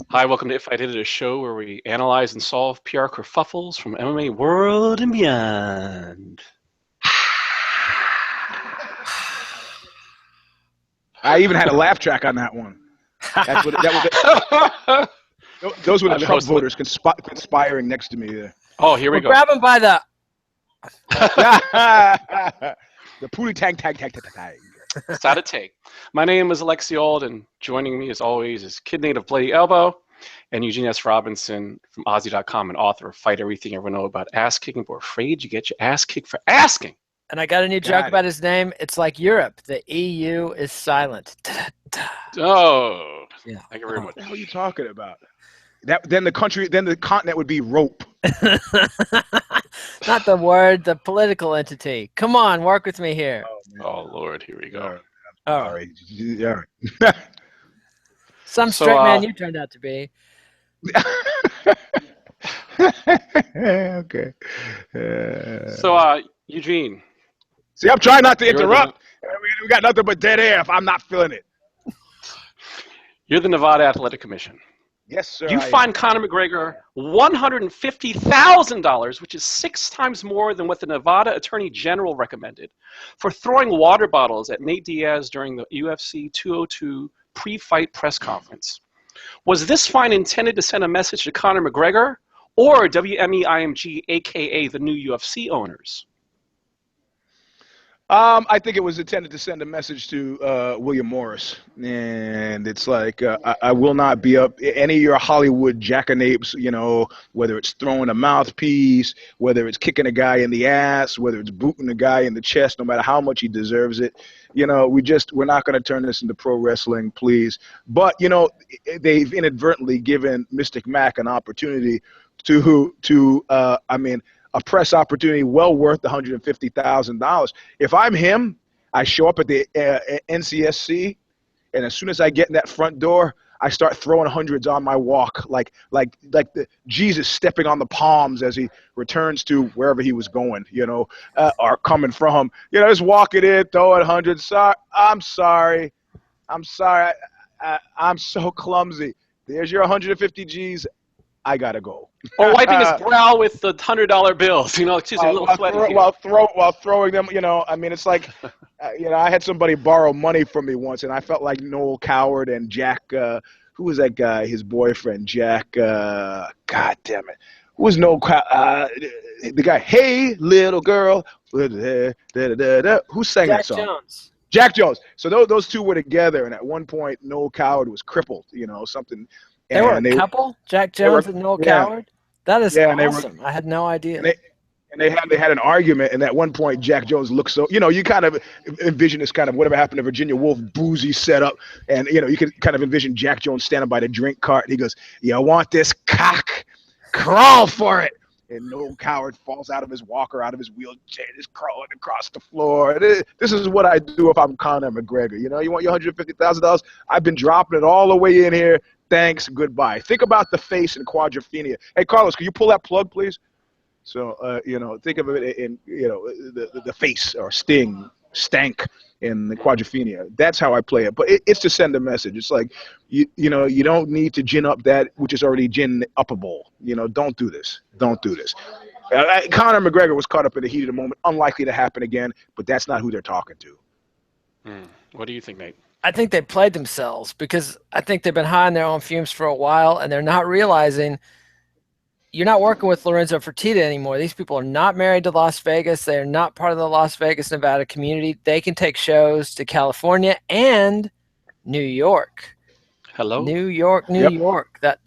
Hi, welcome to If I Did It, a show where we analyze and solve PR kerfuffles from MMA world and beyond. I even had a laugh track on that one. That's what those were the Trump voters conspiring next to me there. Oh, here we go. Grab him by the the pooty tag. Start a take. My name is Alexi Auld, and joining me as always is Kid Nate of Bloody Elbow and Eugene S. Robinson from Aussie.com and author of Fight Everything You Ever Know About Ass Kicking, but we're afraid you get your ass kicked for asking. And I got a new joke about his name. It's like Europe. The EU is silent. Oh, yeah. Thank you very much. What the hell are you talking about? Then the continent would be rope. Not the word, the political entity. Come on, work with me here. Oh Lord, here we go. All right. Some straight man you turned out to be. Okay. Eugene. See, I'm trying not to interrupt. We got nothing but dead air if I'm not feeling it. You're the Nevada Athletic Commission. Yes, sir. You fined Conor McGregor $150,000, which is 6 times more than what the Nevada Attorney General recommended, for throwing water bottles at Nate Diaz during the UFC 202 pre-fight press conference. Was this fine intended to send a message to Conor McGregor or WME-IMG AKA the new UFC owners? I think it was intended to send a message to William Morris, and it's like I will not be up any of your Hollywood jackanapes, whether it's throwing a mouthpiece, whether it's kicking a guy in the ass, whether it's booting a guy in the chest, no matter how much he deserves it. We're not going to turn this into pro wrestling, please. But they've inadvertently given Mystic Mac an opportunity a press opportunity well worth $150,000. If I'm him, I show up at the NCSC, and as soon as I get in that front door, I start throwing hundreds on my walk, like the Jesus stepping on the palms as he returns to wherever he was going, or coming from. Just walking in, throwing hundreds. I'm sorry. I'm so clumsy. There's your 150 G's. I gotta go. Or wiping his brow with the $100 bills, excuse me, a little sweaty. While throwing them, it's like, I had somebody borrow money from me once, and I felt like Noel Coward and Jack, who was that guy, his boyfriend, Jack, God damn it. Who was Noel Coward? The guy, hey, little girl, who sang that song? Jones. Jack Jones. So those two were together, and at one point, Noel Coward was crippled, something. They were a couple? Jack Jones and Noel Coward? That is awesome. I had no idea. And they had an argument, and at one point, Jack Jones looked so, you kind of envision this kind of whatever happened to Virginia Woolf boozy setup, and, you can kind of envision Jack Jones standing by the drink cart, and he goes, you want this cock? Crawl for it. And Noel Coward falls out of his walker, out of his wheelchair, just crawling across the floor. This is what I do if I'm Conor McGregor. You want your $150,000? I've been dropping it all the way in here. Thanks, goodbye. Think about the face in quadrophenia. Hey, Carlos, can you pull that plug, please? So, think of it in, the face or stank in the quadrophenia. That's how I play it. But it's to send a message. It's like, you don't need to gin up that which is already gin-uppable. Don't do this. Don't do this. Conor McGregor was caught up in the heat of the moment. Unlikely to happen again, but that's not who they're talking to. What do you think, Nate? I think they played themselves because I think they've been high on their own fumes for a while, and they're not realizing you're not working with Lorenzo Fertitta anymore. These people are not married to Las Vegas. They're not part of the Las Vegas, Nevada community. They can take shows to California and New York. Hello? New York. That,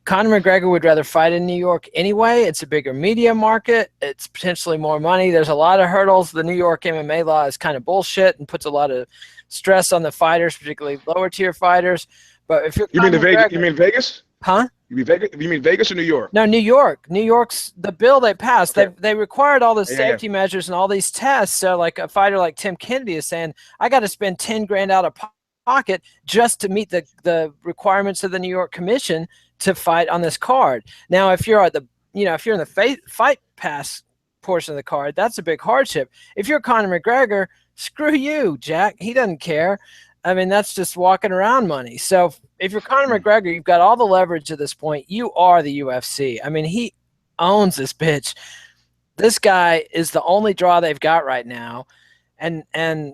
Conor McGregor would rather fight in New York anyway. It's a bigger media market. It's potentially more money. There's a lot of hurdles. The New York MMA law is kind of bullshit and puts a lot of stress on the fighters, particularly lower tier fighters. But if you mean Vegas? Huh? You mean Vegas or New York? No, New York. New York's the bill they passed. Okay. They required all the safety measures and all these tests. So like a fighter like Tim Kennedy is saying, I got to spend $10,000 out of pocket just to meet the requirements of the New York Commission to fight on this card. Now, if you're at if you're in the fight pass portion of the card, that's a big hardship. If you're Conor McGregor, screw you, Jack. He doesn't care. I mean, that's just walking around money. So if you're Conor McGregor, you've got all the leverage at this point. You are the UFC. I mean, he owns this bitch. This guy is the only draw they've got right now. And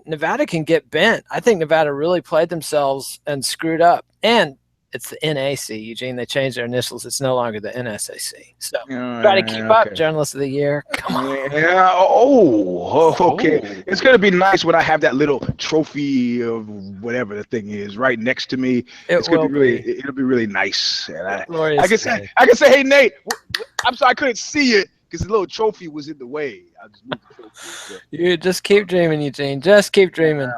Nevada can get bent. I think Nevada really played themselves and screwed up. And it's the NAC, Eugene. They changed their initials. It's no longer the NSAC. So try to keep up, Journalist of the Year. Come on. Yeah. Oh, okay. Oh. It's gonna be nice when I have that little trophy of whatever the thing is right next to me. It's gonna be really. It'll be really nice. And I can say, hey Nate, I'm sorry I couldn't see it because the little trophy was in the way. I just moved the trophy. You just keep dreaming, Eugene. Just keep dreaming.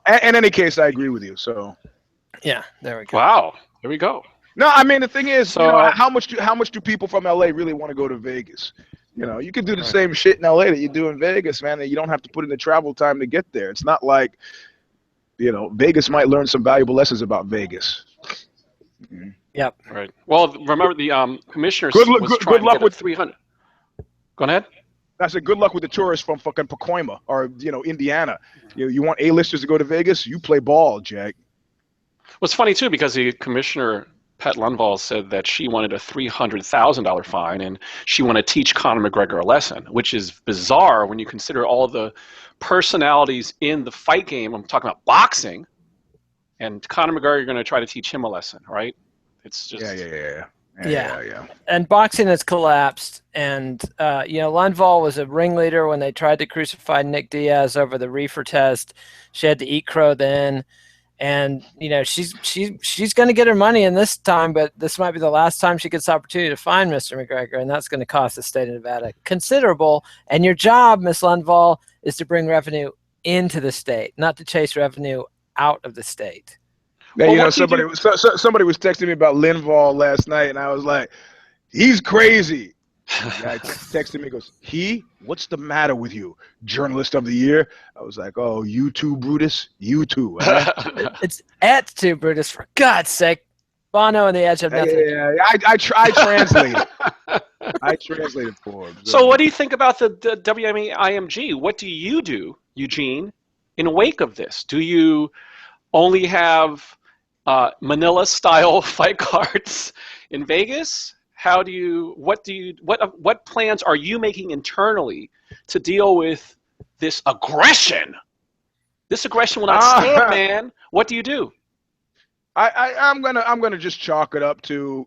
In any case, I agree with you. So. Yeah. There we go. Wow. There we go. No, I mean the thing is, so, how much do people from LA really want to go to Vegas? You know, you can do the same shit in LA that you do in Vegas, man, and you don't have to put in the travel time to get there. It's not like, Vegas might learn some valuable lessons about Vegas. Mm-hmm. Yep. Right. Well, remember the commissioner was trying to get with 300. Go ahead. I said, good luck with the tourists from fucking Pacoima or Indiana. You want A-listers to go to Vegas? You play ball, Jack. Well, it's funny, too, because the commissioner, Pat Lundvall, said that she wanted a $300,000 fine and she wanted to teach Conor McGregor a lesson, which is bizarre when you consider all the personalities in the fight game. I'm talking about boxing, and Conor McGregor, you're going to try to teach him a lesson, right? It's just... Yeah. And boxing has collapsed. And, Lundvall was a ringleader when they tried to crucify Nate Diaz over the reefer test. She had to eat crow then. And, she's going to get her money in this time, but this might be the last time she gets the opportunity to find Mr. McGregor, and that's going to cost the state of Nevada considerable. And your job, Miss Lundvall, is to bring revenue into the state, not to chase revenue out of the state. Yeah, somebody was texting me about Lundvall last night, and I was like, he's crazy. The guy texted me, goes, what's the matter with you? Journalist of the Year? I was like, oh, you too, Brutus? You too. It's et tu, Brutus, for God's sake. Bono and the Edge have nothing. Yeah, I translated. I translated for him. So what do you think about the WME-IMG? What do you do, Eugene, in wake of this? Do you only have Manila-style fight cards in Vegas? What plans are you making internally to deal with this aggression? This aggression will not stand, man. What do you do? I'm gonna just chalk it up to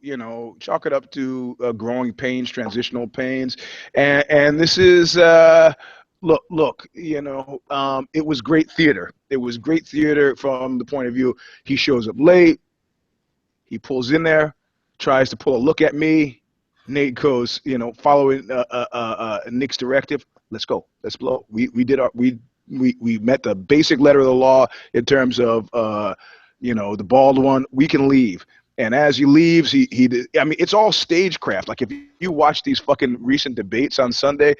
growing pains, transitional pains, and this is look, it was great theater. It was great theater from the point of view. He shows up late. He pulls in there. Tries to pull a look at me. Nate goes, following Nick's directive. Let's go. Let's blow. We met the basic letter of the law in terms of the bald one. We can leave. And as he leaves, it's all stagecraft. Like if you watch these fucking recent debates on Sunday,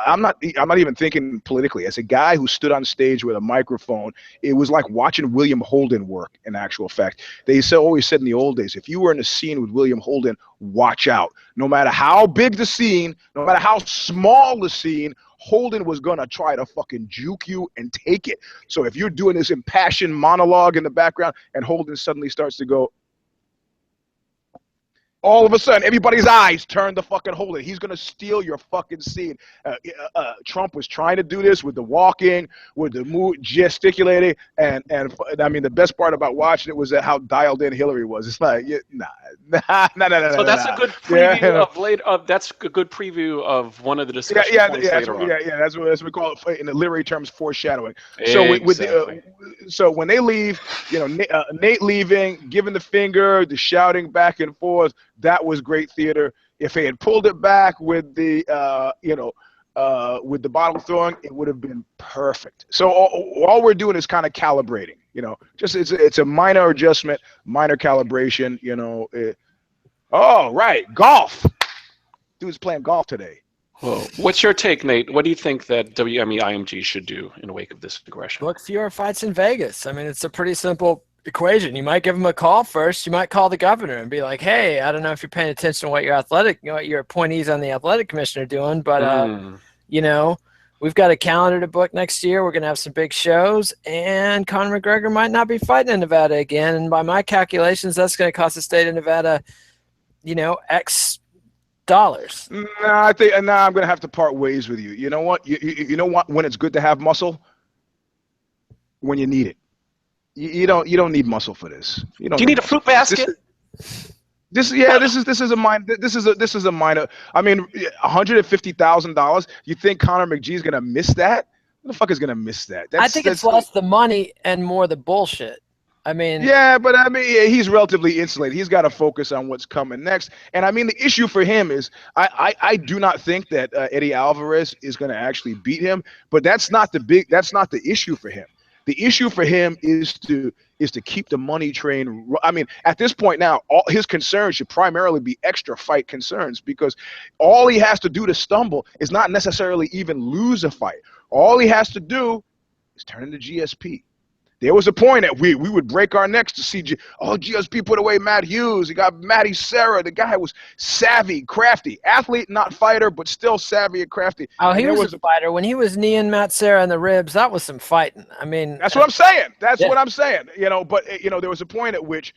I'm not even thinking politically. As a guy who stood on stage with a microphone, it was like watching William Holden work. In actual fact, they always said in the old days, if you were in a scene with William Holden, watch out. No matter how big the scene, no matter how small the scene, Holden was going to try to fucking juke you and take it. So if you're doing this impassioned monologue in the background and Holden suddenly starts to go, all of a sudden, everybody's eyes turn to fucking Holden. He's going to steal your fucking scene. Trump was trying to do this with the walking, with the mood, gesticulating, and I mean, the best part about watching it was how dialed in Hillary was. It's like, nah. So that's a good preview that's a good preview of one of the discussions. Yeah. That's what we call it in the literary terms, foreshadowing. So so when they leave, Nate leaving, giving the finger, the shouting back and forth. That was great theater. If they had pulled it back with the bottle throwing, it would have been perfect. So all we're doing is kind of calibrating. Just it's a minor adjustment, minor calibration. Right, golf. Dude's playing golf today. Whoa. What's your take, Nate? What do you think that WME-IMG should do in the wake of this aggression? Look, fewer fights in Vegas. I mean, it's a pretty simple equation. You might give him a call first. You might call the governor and be like, hey, I don't know if you're paying attention to what your appointees on the athletic commission are doing, but we we've got a calendar to book next year. We're going to have some big shows, and Conor McGregor might not be fighting in Nevada again. And by my calculations, that's going to cost the state of Nevada, X dollars. No, I think now I'm going to have to part ways with you. You know what? You know what? When it's good to have muscle, when you need it. You don't need muscle for this. Do you need a fruit basket? This is a minor. I mean, $150,000. You think Conor McGee is gonna miss that? Who the fuck is gonna miss that? I think it's less the money and more the bullshit. I mean, yeah, but I mean, he's relatively insulated. He's got to focus on what's coming next. And I mean, the issue for him is, I do not think that Eddie Alvarez is going to actually beat him. But that's not the issue for him. The issue for him is to keep the money train. I mean, at this point now, all his concerns should primarily be extra fight concerns, because all he has to do to stumble is not necessarily even lose a fight. All he has to do is turn into GSP. There was a point that we would break our necks to see, GSP put away Matt Hughes. He got Matty Serra. The guy was savvy, crafty, athlete, not fighter, but still savvy and crafty. Oh, he was a fighter. When he was kneeing Matt Serra in the ribs, that was some fighting. I mean, that's what I'm saying. That's what I'm saying. But there was a point at which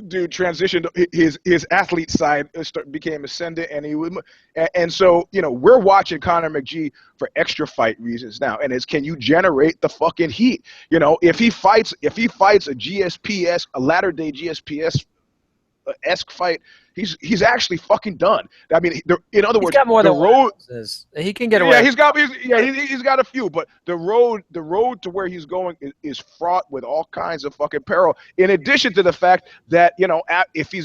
dude transitioned, his athlete side became ascendant, and so we're watching Conor McGee for extra fight reasons now, and can you generate the fucking heat? If he fights a GSPS, a latter day GSPS esque fight, he's actually fucking done. I mean, in other words, got more the than road he can get away. Yeah, he's got a few, but the road to where he's going is fraught with all kinds of fucking peril. In addition to the fact that if he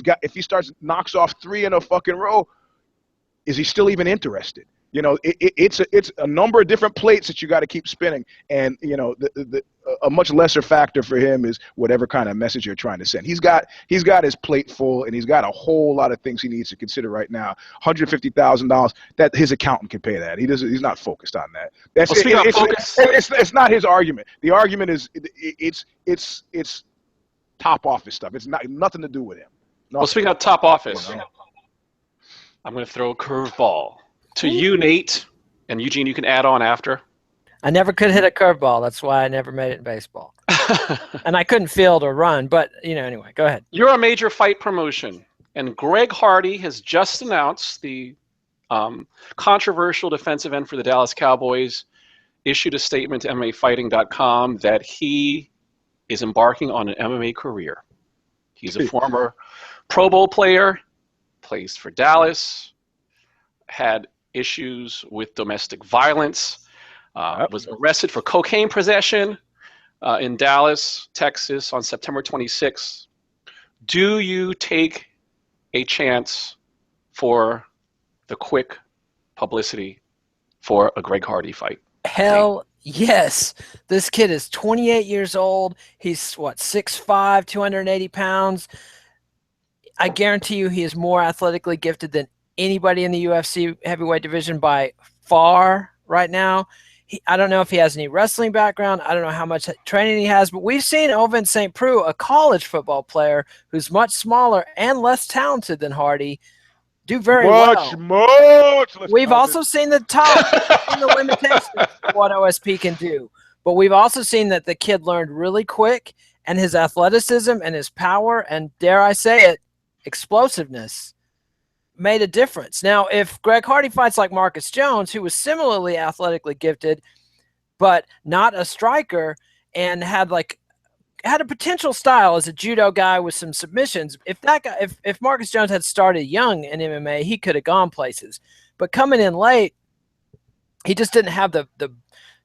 knocks off 3 in a fucking row, is he still even interested? It's a number of different plates that you got to keep spinning, and a much lesser factor for him is whatever kind of message you're trying to send. He's got his plate full, and he's got a whole lot of things he needs to consider right now. $150,000, that his accountant can pay that. He's not focused on that. It's not his argument. The argument is it's top office stuff. It's nothing to do with him. Well, speaking of top office, I'm going to throw a curveball to you, Nate, and Eugene. You can add on after. I never could hit a curveball. That's why I never made it in baseball. And I couldn't field or run, but anyway, go ahead. You're a major fight promotion, and Greg Hardy has just announced the controversial defensive end for the Dallas Cowboys issued a statement to MMAfighting.com that he is embarking on an MMA career. He's a former Pro Bowl player, plays for Dallas, had issues with domestic violence, was arrested for cocaine possession in Dallas, Texas on September 26th. Do you take a chance for the quick publicity for a Greg Hardy fight? Hell yes. This kid is 28 years old. He's 6'5", 280 pounds. I guarantee you he is more athletically gifted than anybody in the UFC heavyweight division by far right now. I don't know if he has any wrestling background. I don't know how much training he has, but we've seen Ovin St. Preux, a college football player who's much smaller and less talented than Hardy, do very well. We've also seen the limitations of what OSP can do, but we've also seen that the kid learned really quick, and his athleticism and his power and, dare I say it, explosiveness made a difference. Now, if Greg Hardy fights like Marcus Jones, who was similarly athletically gifted, but not a striker, and had a potential style as a judo guy with some submissions, if Marcus Jones had started young in MMA, he could have gone places. But coming in late, he just didn't have the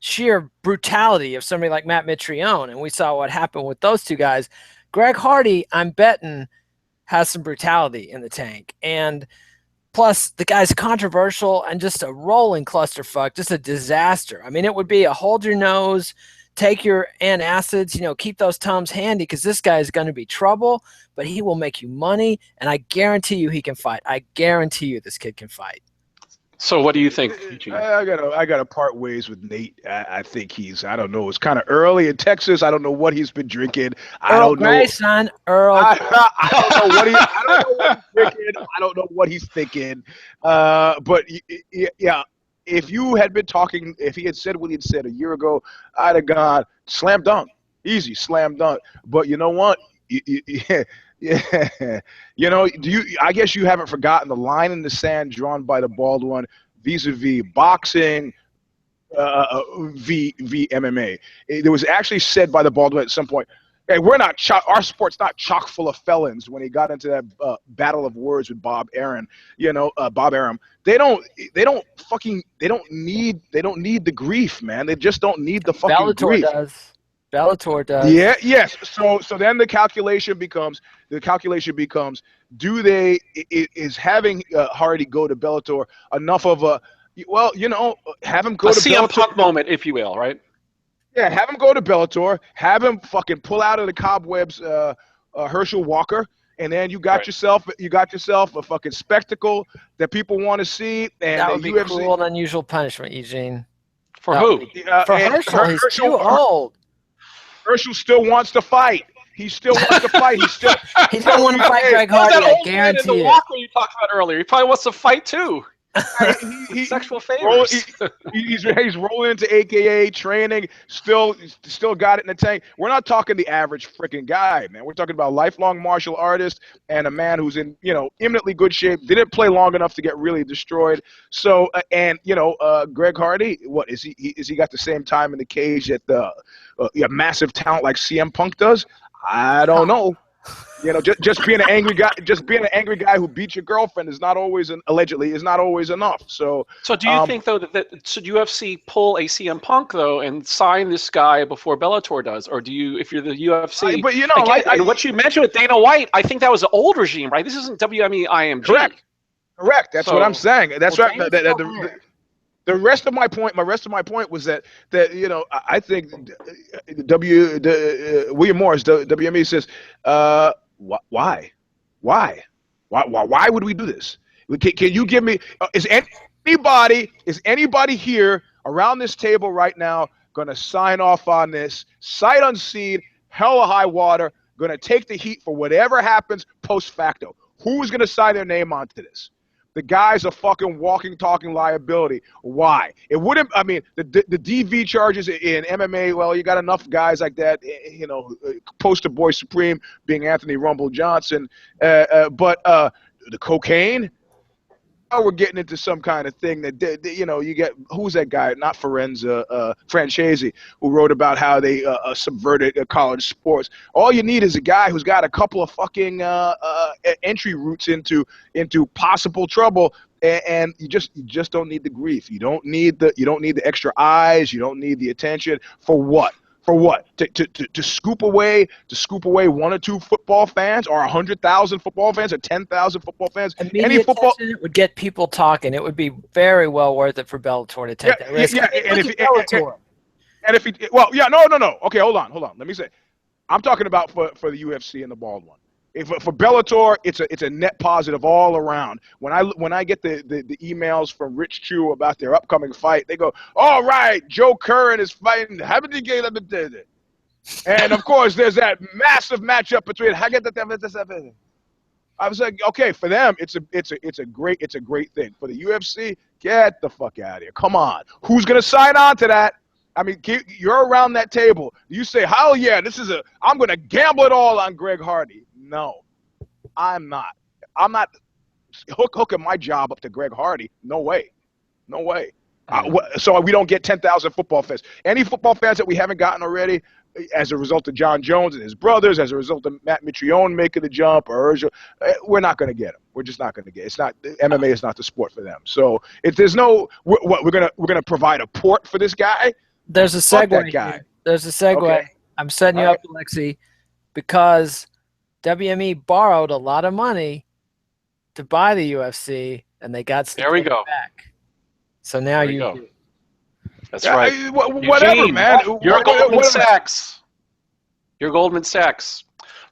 sheer brutality of somebody like Matt Mitrione, and we saw what happened with those two guys. Greg Hardy, I'm betting, has some brutality in the tank, and plus the guy's controversial and just a rolling clusterfuck, just a disaster. I mean, it would be a hold your nose, take your antacids, keep those Tums handy, because this guy is going to be trouble, but he will make you money, and I guarantee you he can fight. I guarantee you this kid can fight. So what do you think, Eugene? I gotta part ways with Nate. I think I don't know. It's kind of early in Texas. I don't know what he's been drinking. I don't know, son. Earl. I don't know what he's drinking. I don't know what he's thinking. But yeah, if you had been talking, if he had said what he had said a year ago, I'd have gone slam dunk, easy slam dunk. But you know what? Yeah, you know, I guess you haven't forgotten the line in the sand drawn by the bald one vis-a-vis boxing, v MMA. It was actually said by the bald one at some point. Hey, our sport's not chock full of felons. When he got into that battle of words with Bob Arum, they don't need the grief, man. They just don't need the fucking grief. Bellator does. Yeah, yes. So then the calculation becomes, is having Hardy go to Bellator enough of a, well, you know, have him go to CM Bellator. Punk moment, if you will, right? Yeah, have him go to Bellator, have him fucking pull out of the cobwebs Herschel Walker, and then you got yourself a fucking spectacle that people want to see. And that would be UFC, cruel and unusual punishment, Eugene. For who? For Herschel, he's too old. Herschel still wants to fight. He still wants to fight. He don't want to fight Greg Hardy. I guarantee it. Walker you talked about earlier. He probably wants to fight too. Sexual favors. He's rolling into AKA training. Still got it in the tank. We're not talking the average freaking guy, man. We're talking about a lifelong martial artist and a man who's in, you know, eminently good shape. Didn't play long enough to get really destroyed. So Greg Hardy, what is he? Is he got the same time in the cage that the massive talent like CM Punk does? I don't know. You know, just being an angry guy who beat your girlfriend is not always allegedly is not always enough. So do you think though that should UFC pull a CM Punk though and sign this guy before Bellator does, or do you, if you're the UFC? But you know, and what you mentioned with Dana White, I think that was the old regime, right? This isn't WME-IMG. Correct. That's what I'm saying. That's right. The rest of my point was that you know, I think William Morris, WME says, why would we do this? Can you give me? Is anybody here around this table right now going to sign off on this? Sight unseen, hell or high water, going to take the heat for whatever happens post facto. Who's going to sign their name onto this? The guy's a fucking walking, talking liability. Why? It wouldn't. I mean, the DV charges in MMA. Well, you got enough guys like that. You know, poster boy supreme being Anthony Rumble Johnson. But the cocaine. Now we're getting into some kind of thing that, you know, you get, who's that guy? Not Francesi, who wrote about how they subverted college sports. All you need is a guy who's got a couple of fucking entry routes into possible trouble, and you just don't need the grief. You don't need the extra eyes. You don't need the attention. For what? For what? To scoop away 1 or 2 football fans, or 100,000 football fans, or 10,000 football fans? Any football it would get people talking. It would be very well worth it for Bellator to take that risk. Yeah, no. Okay, hold on. Let me say, I'm talking about for the UFC and the bald one. For Bellator, it's a net positive all around. When I get the emails from Rich Chew about their upcoming fight, they go, "All right, Joe Curran is fighting." And of course, there's that massive matchup between. I was like, okay, for them, it's a great thing. For the UFC, get the fuck out of here. Come on, who's gonna sign on to that? I mean, you're around that table. You say, hell yeah, I'm going to gamble it all on Greg Hardy. No, I'm not. I'm not hooking my job up to Greg Hardy. No way. So we don't get 10,000 football fans. Any football fans that we haven't gotten already, as a result of John Jones and his brothers, as a result of Matt Mitrione making the jump, or we're not going to get them. We're just not going to get it. It's not, MMA is not the sport for them. So if there's no, we're going to provide a port for this guy. There's a segue. There's a segue. Okay. I'm setting you up, Alexi, because WME borrowed a lot of money to buy the UFC, and they got to take it back. So now you do. That's right. Whatever, Eugene, man. You're Goldman Sachs. You're Goldman Sachs.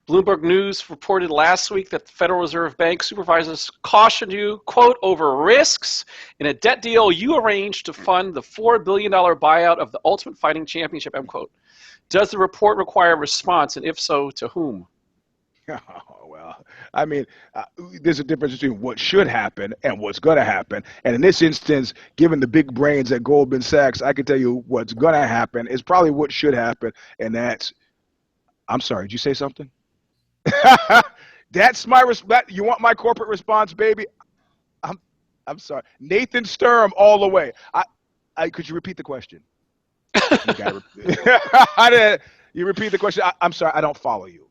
Bloomberg News reported last week that the Federal Reserve Bank supervisors cautioned you, quote, over risks in a debt deal you arranged to fund the $4 billion buyout of the Ultimate Fighting Championship, end quote. Does the report require a response, and if so, to whom? Oh, well, I mean, there's a difference between what should happen and what's going to happen. And in this instance, given the big brains at Goldman Sachs, I can tell you what's going to happen is probably what should happen. And that's, I'm sorry, did you say something? That's my response. You want my corporate response, baby? I'm, I'm sorry. Nathan Sturm all the way. Could you repeat the question? You got to you repeat the question. I'm sorry, I don't follow you.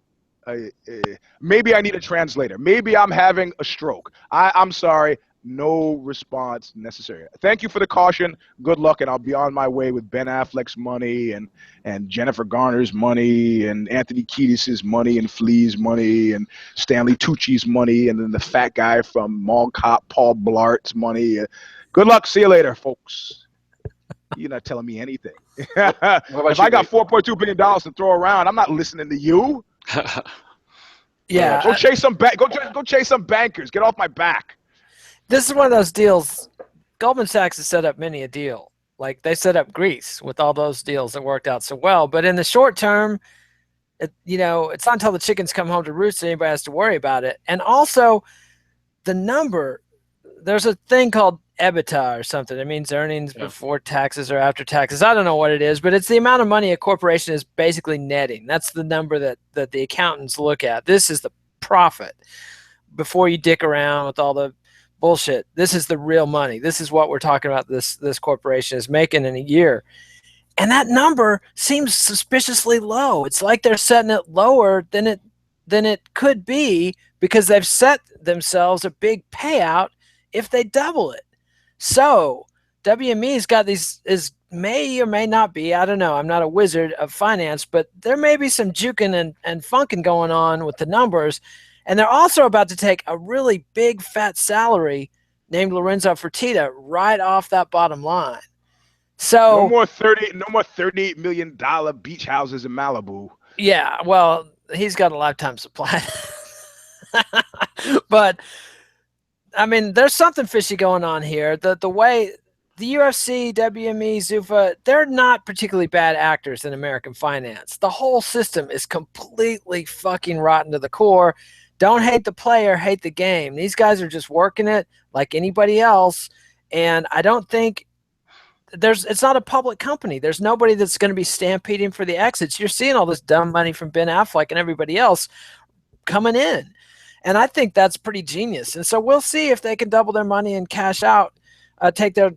Maybe I need a translator. Maybe I'm having a stroke. I'm sorry. No response necessary. Thank you for the caution. Good luck, and I'll be on my way with Ben Affleck's money and Jennifer Garner's money and Anthony Kiedis' money and Flea's money and Stanley Tucci's money and then the fat guy from Mall Cop, Paul Blart's money. Good luck. See you later, folks. You're not telling me anything. If I got $4.2 billion to throw around, I'm not listening to you. Yeah. Go chase some go chase some bankers. Get off my back. This is one of those deals. Goldman Sachs has set up many a deal. Like they set up Greece with all those deals that worked out so well. But in the short term, it's not until the chickens come home to roost that anybody has to worry about it. And also, the number, there's a thing called EBITDA or something. It means earnings before taxes or after taxes. I don't know what it is, but it's the amount of money a corporation is basically netting. That's the number that the accountants look at. This is the profit before you dick around with all the bullshit. This is the real money. This is what we're talking about this corporation is making in a year. And that number seems suspiciously low. It's like they're setting it lower than it could be because they've set themselves a big payout if they double it. So WME's got may or may not be, I don't know, I'm not a wizard of finance, but there may be some juking and funking going on with the numbers. And they're also about to take a really big fat salary named Lorenzo Fertitta right off that bottom line. So no more $38 million beach houses in Malibu. Yeah, well, he's got a lifetime supply. But I mean, there's something fishy going on here. The way the UFC, WME, Zuffa, they're not particularly bad actors in American finance. The whole system is completely fucking rotten to the core. Don't hate the player, hate the game. These guys are just working it like anybody else. And I don't think it's not a public company. There's nobody that's going to be stampeding for the exits. You're seeing all this dumb money from Ben Affleck and everybody else coming in. And I think that's pretty genius. And so we'll see if they can double their money and cash out, take their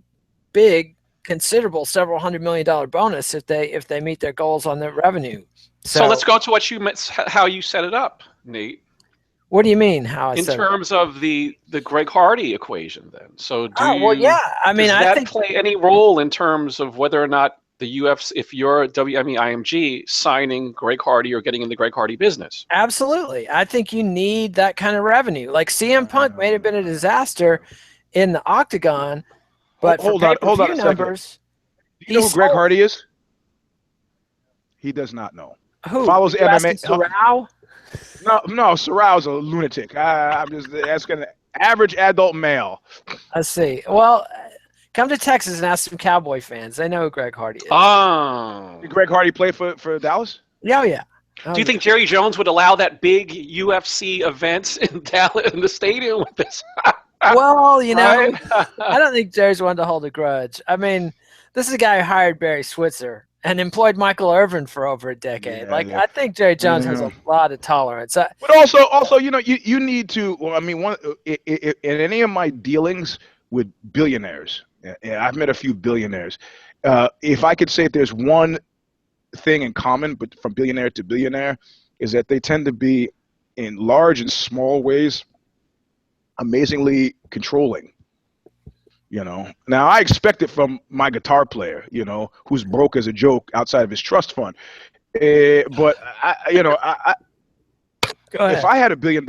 big, considerable several $100 million bonus if they meet their goals on their revenue. So let's go to how you set it up, Nate. What do you mean? How I in set terms it up? of the Greg Hardy equation, then? So I mean, does that play any role in terms of whether or not the UFC, if you're WME-IMG signing Greg Hardy or getting in the Greg Hardy business? Absolutely. I think you need that kind of revenue. Like CM Punk may have been a disaster in the octagon, but hold for on a numbers, do you know who Greg Hardy is? He does not know. Who follows MMA? Sorrow? No, Sorrow's a lunatic. I'm just asking an average adult male. Let's see. Well, come to Texas and ask some Cowboy fans. They know who Greg Hardy is. Oh. Did Greg Hardy play for Dallas? Oh, yeah. Do you think Jerry Jones would allow that big UFC event in Dallas in the stadium with this? Well, Right? I don't think Jerry's one to hold a grudge. I mean, this is a guy who hired Barry Switzer and employed Michael Irvin for over a decade. I think Jerry Jones has a lot of tolerance. But also, you need to. Well, I mean, in any of my dealings with billionaires, I've met a few billionaires. If I could say if there's one thing in common, but from billionaire to billionaire, is that they tend to be, in large and small ways, amazingly controlling. Now I expect it from my guitar player, who's broke as a joke outside of his trust fund. But if I had $1 billion,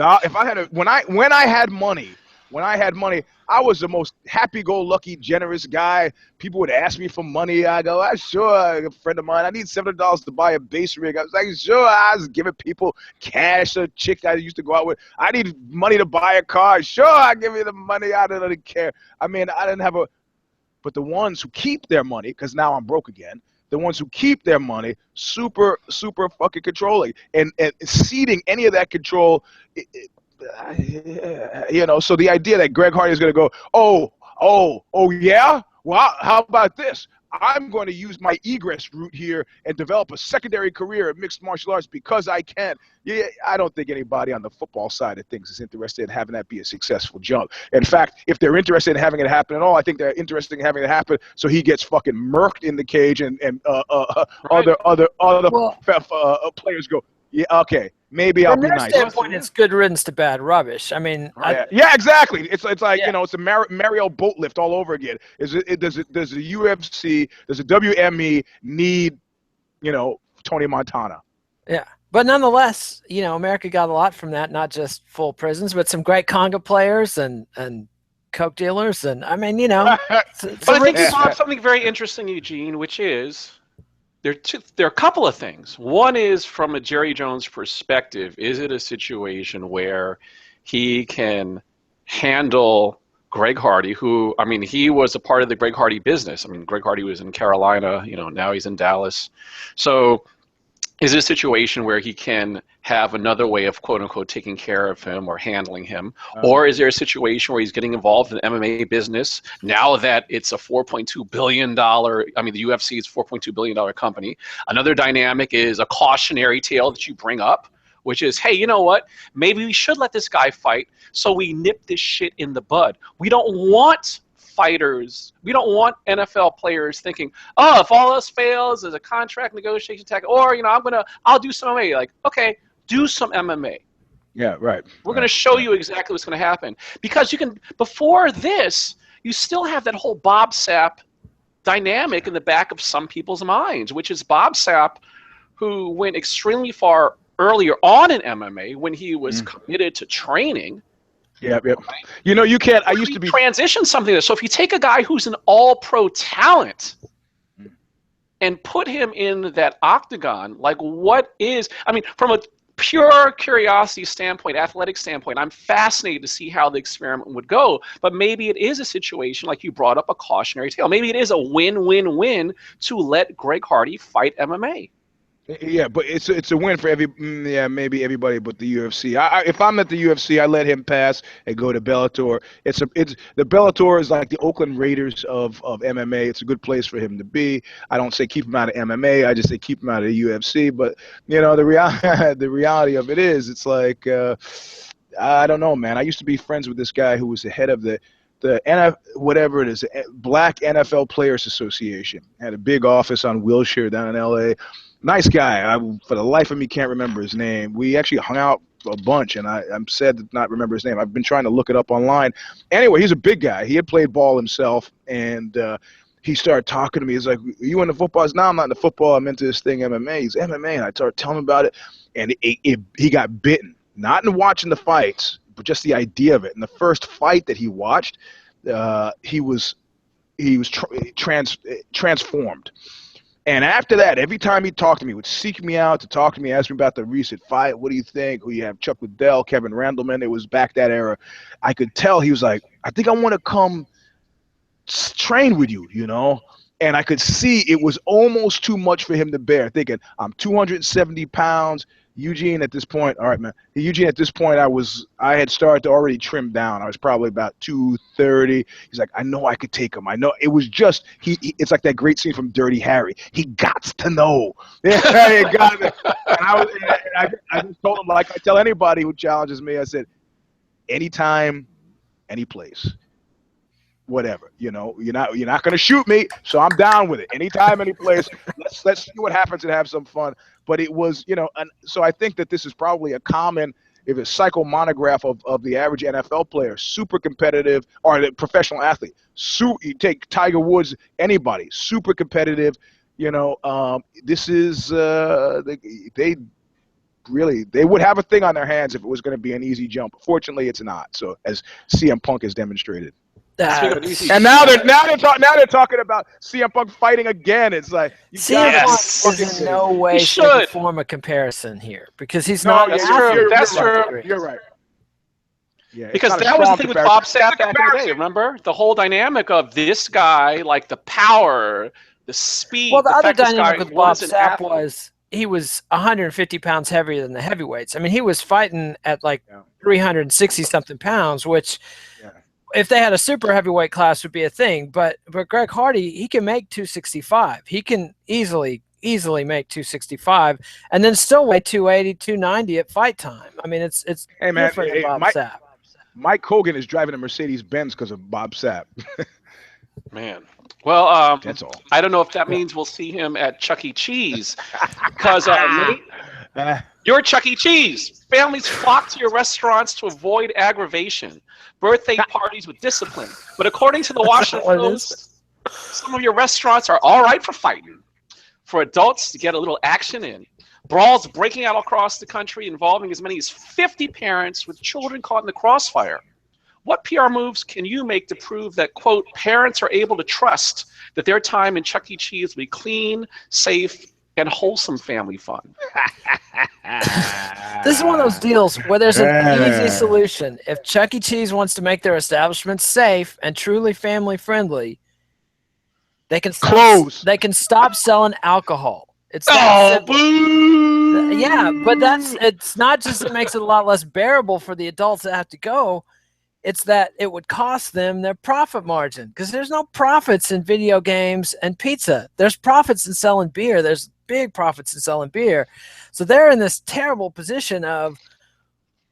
when I had money, I was the most happy-go-lucky, generous guy. People would ask me for money. I go, sure, a friend of mine, I need $700 to buy a bass rig. I was like, sure. I was giving people cash. A chick I used to go out with, I need money to buy a car. Sure, I give you the money. I didn't care. I mean, I didn't have but the ones who keep their money, because now I'm broke again, the ones who keep their money, super fucking controlling and ceding any of that control. So the idea that Greg Hardy is going to go, oh yeah, well, how about this? I'm going to use my egress route here and develop a secondary career in mixed martial arts because I can. Yeah, I don't think anybody on the football side of things is interested in having that be a successful jump. In fact, if they're interested in having it happen at all, I think they're interested in having it happen so he gets fucking murked in the cage and Right. other players go, yeah, okay, maybe I'll From be their nice. standpoint, it's good riddance to bad rubbish. I mean, Yeah, exactly. It's like Yeah. it's a Mario boat lift all over again. Does the UFC, does the WME need Tony Montana? yeah. But nonetheless, America got a lot from that, not just full prisons, but some great conga players and coke dealers. And I mean, But I think you brought up something very interesting, Eugene, which is there are a couple of things. One is from a Jerry Jones perspective, is it a situation where he can handle Greg Hardy, who, I mean, he was a part of the Greg Hardy business. I mean, Greg Hardy was in Carolina, now he's in Dallas. So is it a situation where he can have another way of, quote unquote, taking care of him or handling him? Or is there a situation where he's getting involved in the MMA business now that it's a $4.2 billion, I mean, the UFC is a $4.2 billion company. Another dynamic is a cautionary tale that you bring up, which is, hey, you know what? Maybe we should let this guy fight so we nip this shit in the bud. We don't want fighters. We don't want NFL players thinking, oh, if all else fails, there's a contract negotiation tactic, or I'll do some MMA. Like, okay, do some MMA. Yeah, right. We're going to show you exactly what's going to happen because before this, you still have that whole Bob Sapp dynamic in the back of some people's minds, which is Bob Sapp, who went extremely far earlier on in MMA when he was committed to training. Yep. You can't. I used to be transition something. So if you take a guy who's an all-pro talent and put him in that octagon, like from a pure curiosity standpoint, athletic standpoint, I'm fascinated to see how the experiment would go. But maybe it is a situation like you brought up, a cautionary tale. Maybe it is a win-win-win to let Greg Hardy fight MMA. Yeah, but it's a win for maybe everybody but the UFC. If I'm at the UFC, I let him pass and go to Bellator. The Bellator is like the Oakland Raiders of MMA. It's a good place for him to be. I don't say keep him out of MMA. I just say keep him out of the UFC. But the reality of it is, it's like I don't know, man. I used to be friends with this guy who was the head of the whatever it is, Black NFL Players Association. Had a big office on Wilshire down in LA. Nice guy. I, for the life of me, can't remember his name. We actually hung out a bunch, and I'm sad to not remember his name. I've been trying to look it up online. Anyway, he's a big guy. He had played ball himself, and he started talking to me. He's like, "Are you into football?" I said, "No, I'm not into football. I'm into this thing, MMA." He's MMA, and I started telling him about it, and he got bitten. Not in watching the fights, but just the idea of it. In the first fight that he watched, he was transformed. And after that, every time he talked to me, he would seek me out to talk to me, ask me about the recent fight. What do you think? Who you have? Chuck Liddell, Kevin Randleman. It was back that era. I could tell he was like, I think I want to come train with you, And I could see it was almost too much for him to bear, thinking, I'm 270 pounds. Eugene at this point, all right, man. Eugene at this point, I had started to already trim down. I was probably about 230. He's like, I know I could take him. I know. It was just it's like that great scene from Dirty Harry. He gots to know. Yeah, got it. And I just told him, like I tell anybody who challenges me, I said, anytime, any place. Whatever, you're not going to shoot me, so I'm down with it. Anytime, any place. Let's see what happens and have some fun. But it was, and so I think that this is probably a common, if it's psychomonograph of the average NFL player, super competitive, or the professional athlete. You take Tiger Woods, anybody, super competitive. This is they would have a thing on their hands if it was going to be an easy jump. Fortunately, it's not. So as CM Punk has demonstrated. And now they're talking about CM Punk fighting again. It's like CM Punk is in no way should form a comparison here because he's not. That's true. That's true. You're right. Yeah, because that was the thing with Bob Sapp back in the day. Remember the whole dynamic of this guy, like the power, the speed. Well, the other fact this dynamic guy with Bob was an Sapp athlete. was he was 150 pounds heavier than the heavyweights. I mean, he was fighting at like 360 something pounds, which if they had a super heavyweight class would be a thing. But Greg Hardy, he can make 265. He can easily make 265 and then still weigh 280, 290 at fight time. I mean, it's Hey man, different than Bob Sapp. Mike Hogan is driving a Mercedes Benz because of Bob Sapp. Man. Well, That's all. I don't know if that means we'll see him at Chuck E. Cheese because Nate, you're Chuck E. Cheese. Families flock to your restaurants to avoid aggravation. Birthday parties with discipline. But according to the Washington Post, some of your restaurants are all right for fighting. For adults to get a little action in. Brawls breaking out across the country involving as many as 50 parents with children caught in the crossfire. What PR moves can you make to prove that, quote, parents are able to trust that their time in Chuck E. Cheese will be clean, safe, and wholesome family fun? This is one of those deals where there's an easy solution. If Chuck E. Cheese wants to make their establishment safe and truly family friendly, they can close. They can stop selling alcohol. It's that simple. Boo! Yeah, but it's not just it makes it a lot less bearable for the adults that have to go. It's that it would cost them their profit margin because there's no profits in video games and pizza. There's profits in selling beer. There's big profits in selling beer. So they're in this terrible position of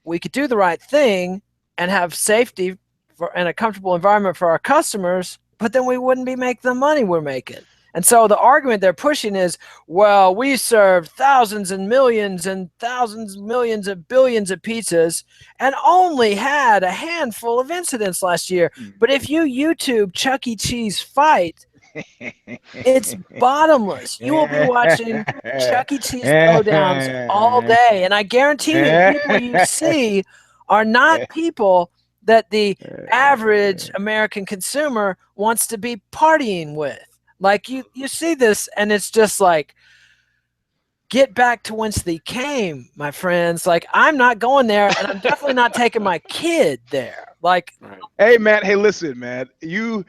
we could do the right thing and have safety and a comfortable environment for our customers, but then we wouldn't be making the money we're making. And so the argument they're pushing is, well, we served thousands and millions and thousands, millions of billions of pizzas and only had a handful of incidents last year. But if you YouTube Chuck E. Cheese fight, it's bottomless. You will be watching Chuck E. Cheese throwdowns all day. And I guarantee you, the people you see are not people that the average American consumer wants to be partying with. Like you see this and it's just like, get back to whence they came, my friends. Like I'm not going there and I'm definitely not taking my kid there. Like, hey man, hey listen, man, you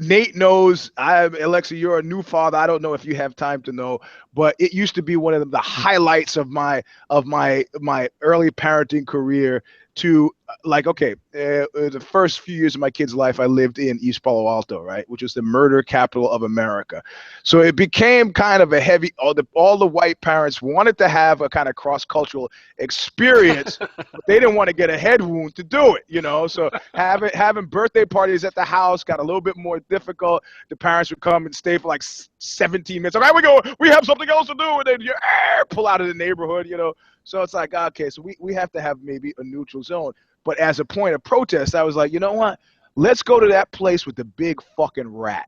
Nate knows. Alexa, you're a new father. I don't know if you have time to know, but it used to be one of the highlights of my early parenting career to like, okay, the first few years of my kid's life, I lived in East Palo Alto, right, which was the murder capital of America. So it became kind of a heavy, all the white parents wanted to have a kind of cross-cultural experience, but they didn't want to get a head wound to do it, you know? So having birthday parties at the house got a little bit more difficult. The parents would come and stay for like 17 minutes. All right, we have something else to do, and then you pull out of the neighborhood, you know? So it's like, okay, so we have to have maybe a neutral zone. But as a point of protest, I was like, you know what? Let's go to that place with the big fucking rat.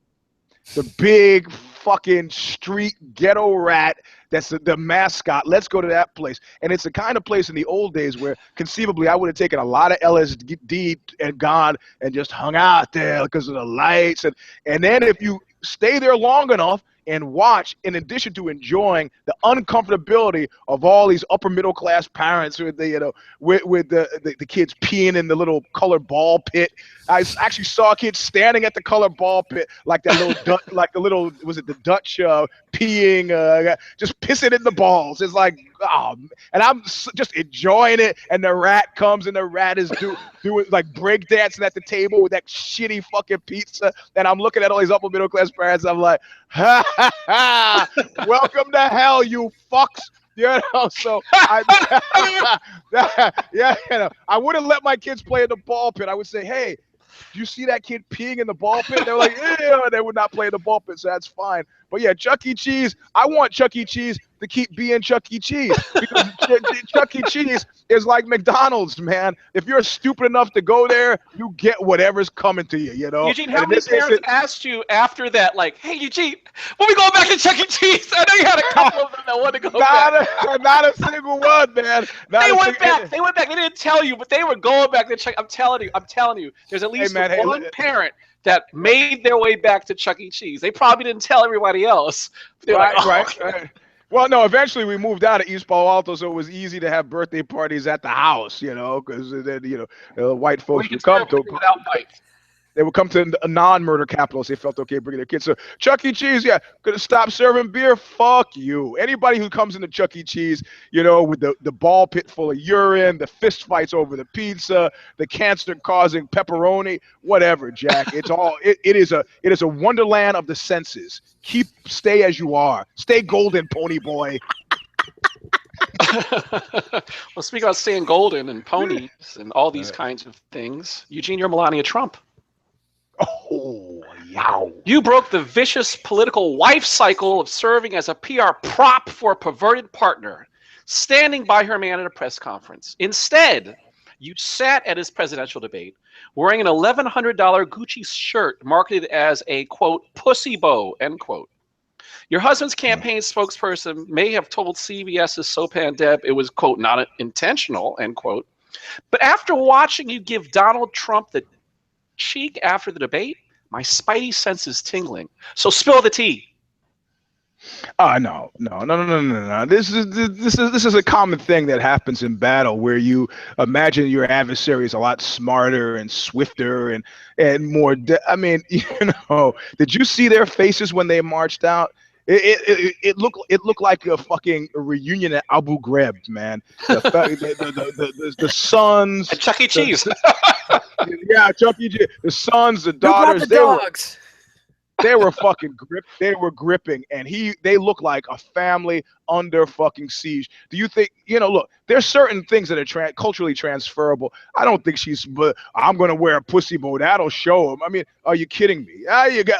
The big fucking street ghetto rat that's the mascot. Let's go to that place. And it's the kind of place in the old days where conceivably I would have taken a lot of LSD and gone and just hung out there because of the lights. And then if you stay there long enough and watch, in addition to enjoying the uncomfortability of all these upper middle class parents with the, you know, with the kids peeing in the little colored ball pit. I actually saw kids standing at the colored ball pit like that little like the little, was it the Dutch peeing, just pissing in the balls. It's like, oh, and I'm just enjoying it. And the rat comes and the rat is doing like breakdancing at the table with that shitty fucking pizza. And I'm looking at all these upper middle class parents. I'm like, ha ha ha! Welcome to hell, you fucks. You know, so yeah, you know, I wouldn't let my kids play in the ball pit. I would say, hey, do you see that kid peeing in the ball pit? They're like, yeah, they would not play in the ball pit, so that's fine. But yeah, Chuck E. Cheese, I want Chuck E. Cheese to keep being Chuck E. Cheese because Chuck E. Cheese is like McDonald's, man. If you're stupid enough to go there, you get whatever's coming to you, you know? Eugene, how many parents asked you after that, like, hey, Eugene, when we going back to Chuck E. Cheese? I know you had a couple of them that wanted to go back. Not a single one, man. They went back. They went back. They didn't tell you, but they were going back to Chuck. I'm telling you. There's at least one parent that made their way back to Chuck E. Cheese. They probably didn't tell everybody else. Right. Well, no, eventually we moved out of East Palo Alto, so it was easy to have birthday parties at the house, you know, because then, you know, white folks would come to. Without white. They would come to a non-murder capital if they felt okay bringing their kids. So Chuck E. Cheese, yeah, gonna stop serving beer? Fuck you. Anybody who comes into Chuck E. Cheese, with the ball pit full of urine, the fist fights over the pizza, the cancer-causing pepperoni, whatever, Jack. It's all it is a wonderland of the senses. Stay as you are. Stay golden, pony boy. Well, speaking about staying golden and ponies and all these kinds of things, Eugene, you're Melania Trump. Oh, yow. You broke the vicious political life cycle of serving as a PR prop for a perverted partner, standing by her man at a press conference. Instead, you sat at his presidential debate wearing an $1,100 Gucci shirt marketed as a, quote, pussy bow, end quote. Your husband's campaign spokesperson may have told CBS's Sopan Deb it was, quote, not intentional, end quote. But after watching you give Donald Trump the cheek after the debate, my spidey sense is tingling. So spill the tea. No. This is a common thing that happens in battle, where you imagine your adversary is a lot smarter and swifter and more. Did you see their faces when they marched out? It looked like a fucking reunion at Abu Ghraib, man. The sons, and Chuck E. Cheese. Yeah, Chuck E. Cheese. The sons, the daughters, they were fucking gripping, and they look like a family under fucking siege. Do you think, look, there's certain things that are culturally transferable. I don't think but I'm going to wear a pussy bow. That'll show them. I mean, are you kidding me?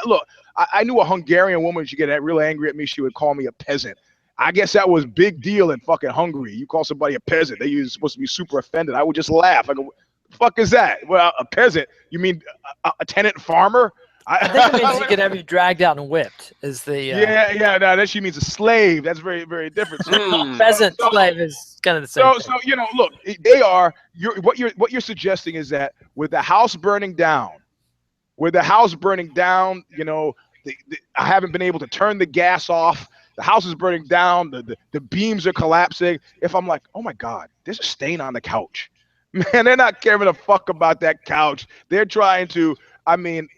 Look, I knew a Hungarian woman. She get real angry at me. She would call me a peasant. I guess that was big deal in fucking Hungary. You call somebody a peasant, they're supposed to be super offended. I would just laugh. I go, what the fuck is that? Well, a peasant? You mean a tenant farmer? I think it means he could have you dragged out and whipped. Is the no, that she means a slave. That's very, very different. Peasant slave is kind of the same. So look, they are. What you're suggesting is that with the house burning down, I haven't been able to turn the gas off. The house is burning down. The beams are collapsing. If I'm like, oh my God, there's a stain on the couch. Man, they're not caring a fuck about that couch. They're trying to. I mean.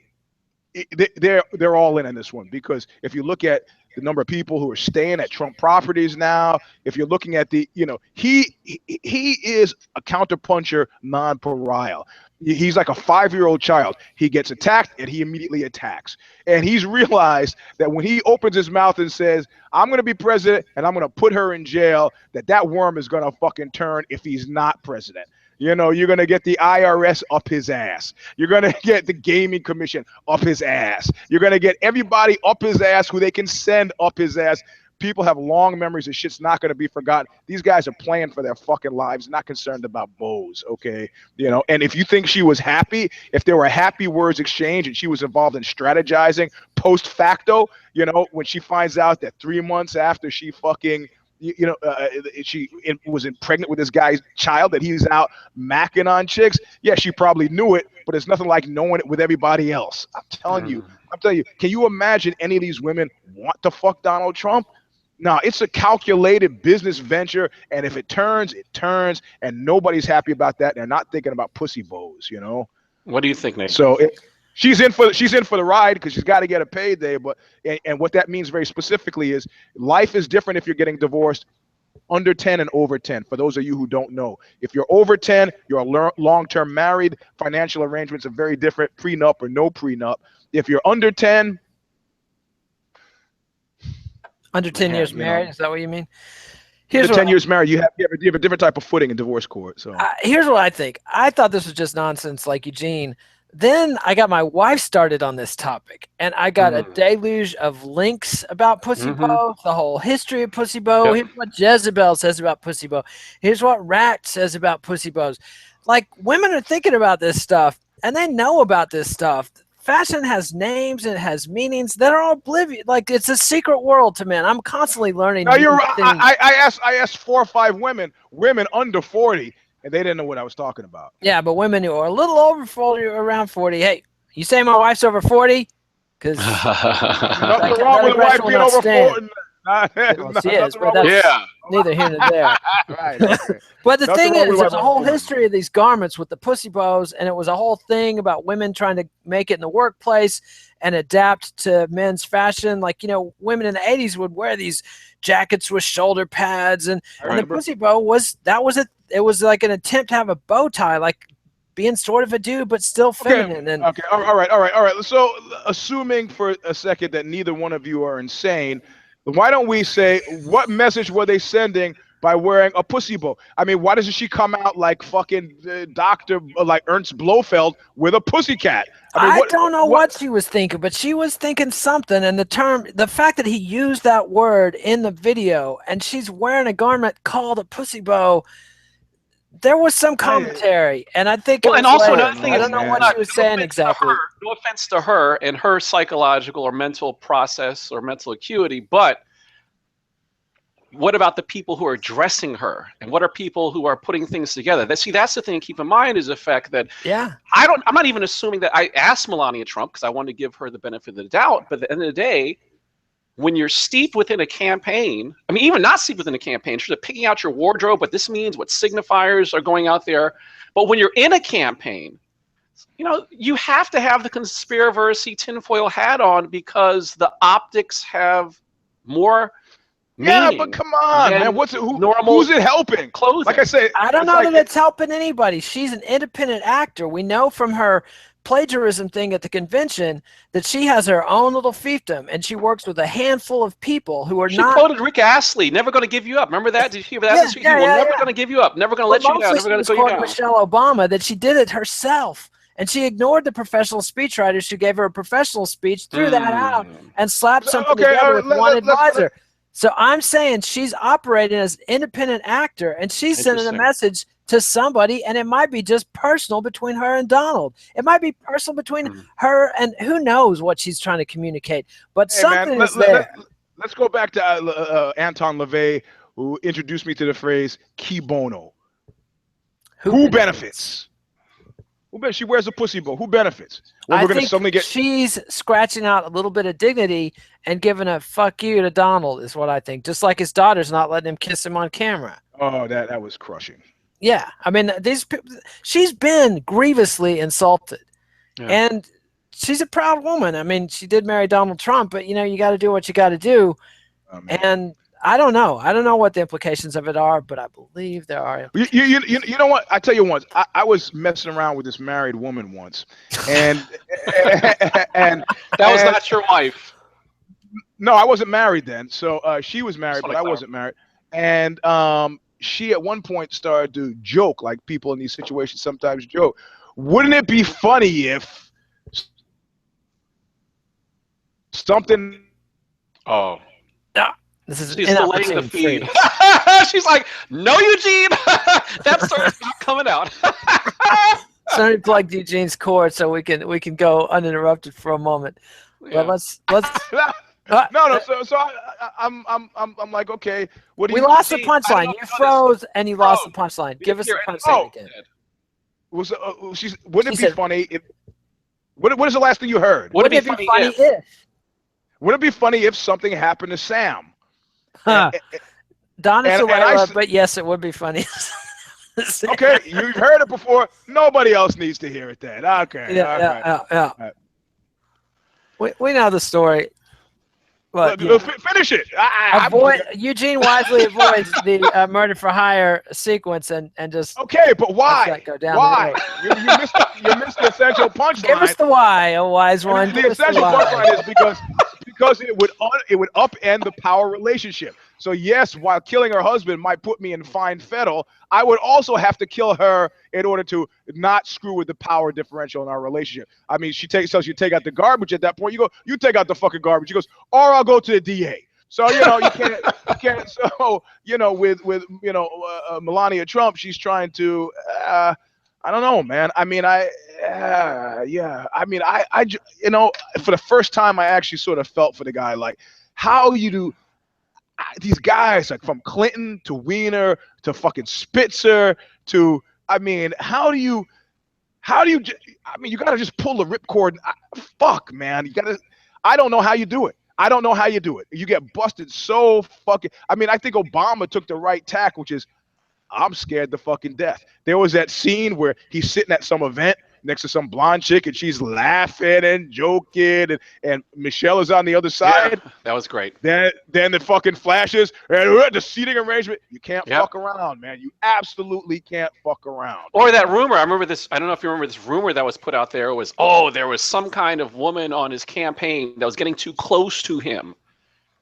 They're all in on this one, because if you look at the number of people who are staying at Trump properties now, if you're looking at he is a counterpuncher non-pariah. He's like a 5-year-old child. He gets attacked and he immediately attacks. And he's realized that when he opens his mouth and says, I'm going to be president and I'm going to put her in jail, that worm is going to fucking turn if he's not president. You're going to get the IRS up his ass. You're going to get the Gaming Commission up his ass. You're going to get everybody up his ass who they can send up his ass. People have long memories. This shit's not going to be forgotten. These guys are playing for their fucking lives, not concerned about bows, okay? And if you think she was happy, if there were happy words exchanged and she was involved in strategizing post facto, when she finds out that 3 months after she fucking she was pregnant with this guy's child, that he's out macking on chicks. Yeah, she probably knew it, but it's nothing like knowing it with everybody else. I'm telling you. Can you imagine any of these women want to fuck Donald Trump? No, it's a calculated business venture, and if it turns, it turns, and nobody's happy about that. They're not thinking about pussy bows, What do you think, Nate? So she's in for the ride, because she's got to get a payday. But and what that means very specifically is life is different if you're getting divorced under 10 and over 10. For those of you who don't know, if you're over 10, you're long-term married. Financial arrangements are very different, prenup or no prenup. If you're under 10. Under 10 years married, is that what you mean? Here's 10 years married, you have a different type of footing in divorce court. So here's what I think. I thought this was just nonsense, like Eugene. Then I got my wife started on this topic, and I got a deluge of links about pussy bow, the whole history of pussy bow. Here's what Jezebel says about pussy bow. Here's what Rack says about pussy bows. Like, women are thinking about this stuff, and they know about this stuff. Fashion has names and it has meanings that are oblivious. Like, it's a secret world to men. I'm constantly learning. No, you're right. I asked 4 or 5 women under 40, and they didn't know what I was talking about. Yeah, but women who are a little over 40, around 40. Hey, you say my wife's over 40? Because nothing wrong with a wife being over 40. Well, she is, but that's Yeah. neither here nor there. Right. Okay. But the Nothing thing wrong with is, there's a white whole women. history of these garments with the pussy bows, and it was a whole thing about women trying to make it in the workplace and adapt to men's fashion. Like, you know, women in the 80s would wear these jackets with shoulder pads, and the pussy bow was it was like an attempt to have a bow tie, like being sort of a dude but still feminine. And Okay. All right. So, assuming for a second that neither one of you are insane, why don't we say what message were they sending by wearing a pussy bow? I mean, why doesn't she come out like fucking Doctor like Ernst Blofeld with a pussycat? I don't know what she was thinking, but she was thinking something. And the fact that he used that word in the video, and she's wearing a garment called a pussy bow, there was some commentary, and I think. Well, and also another thing I is, don't know what she was saying exactly. No offense to her and her psychological or mental process or mental acuity, but what about the people who are dressing her, and what are people who are putting things together? That's the thing to keep in mind, is the fact that I'm not even assuming that I asked Melania Trump because I wanted to give her the benefit of the doubt, but at the end of the day, when you're steeped within a campaign, I mean, even not steeped within a campaign, sort of picking out your wardrobe, what this means, what signifiers are going out there. But when you're in a campaign, you know, you have to have the conspiracy tinfoil hat on because the optics have more meaning. But come on, man. Who's it helping? Clothing. Like I say, I don't know that it's helping anybody. She's an independent actor. We know from her plagiarism thing at the convention that she has her own little fiefdom, and she works with a handful of people who are not. She quoted Rick Astley, "Never going to give you up." Remember that? Did you hear that? He will never going to give you up. Never going to let you down. Never going to go you down. Michelle Obama that she did it herself, and she ignored the professional speechwriters who gave her a professional speech, threw that out, and slapped something together with one advisor. So I'm saying she's operating as an independent actor, and she's sending a message to somebody, and it might be just personal between her and Donald. It might be personal between her and who knows what she's trying to communicate. But something is there. Let's go back to Anton LaVey, who introduced me to the phrase "key bono." Who benefits? She wears a pussy bow. Who benefits? I think she's scratching out a little bit of dignity and giving a fuck you to Donald is what I think. Just like his daughter's not letting him kiss him on camera. Oh, that was crushing. Yeah, I mean, she's been grievously insulted, and she's a proud woman. I mean, she did marry Donald Trump, but you know, you got to do what you got to do. And I don't know what the implications of it are, but I believe there are. You know what? I tell you once, I was messing around with this married woman once, and and that was not your wife. No, I wasn't married then. So she was married, but I wasn't married, and she at one point started to joke, like people in these situations sometimes joke. Wouldn't it be funny if something? Oh, yeah. She's delaying the feed. She's like, "No, Eugene, that story's not coming out." Somebody plugged Eugene's cord so we can go uninterrupted for a moment. Yeah. But let's. No. So I'm like, okay. What do we lost the punchline. You froze and you lost the punchline. Give us the punchline again. Wouldn't it be funny if? What is the last thing you heard? Wouldn't it be funny if? Wouldn't it be funny if something happened to Sam? Donna, but yes, it would be funny. Okay, you've heard it before. Nobody else needs to hear it then. Okay. Yeah. We know the story. But, finish it. Eugene wisely avoids the murder for hire sequence and just. Okay, but why? Go down why? You missed the essential punchline. Give us the why, a wise one. The essential punchline is because it would upend the power relationship. So yes, while killing her husband might put me in fine fettle, I would also have to kill her in order to not screw with the power differential in our relationship. I mean, she tells you take out the garbage at that point. You go, you take out the fucking garbage. She goes, or I'll go to the DA. So you can't. So with Melania Trump, she's trying to. I don't know, man. I mean, I for the first time, I actually sort of felt for the guy, like how you do. These guys, like from Clinton to Weiner to fucking Spitzer to, I mean, how do you, I mean, you got to just pull the ripcord. Fuck, man. I don't know how you do it. I don't know how you do it. You get busted so fucking. I mean, I think Obama took the right tack, which is I'm scared to fucking death. There was that scene where he's sitting at some event next to some blonde chick and she's laughing and joking, and Michelle is on the other side. Yeah, that was great. Then the fucking flashes and the seating arrangement. You can't Yep. fuck around, man. You absolutely can't fuck around. Or that rumor. I remember this. I don't know if you remember this rumor that was put out there. Was there was some kind of woman on his campaign that was getting too close to him,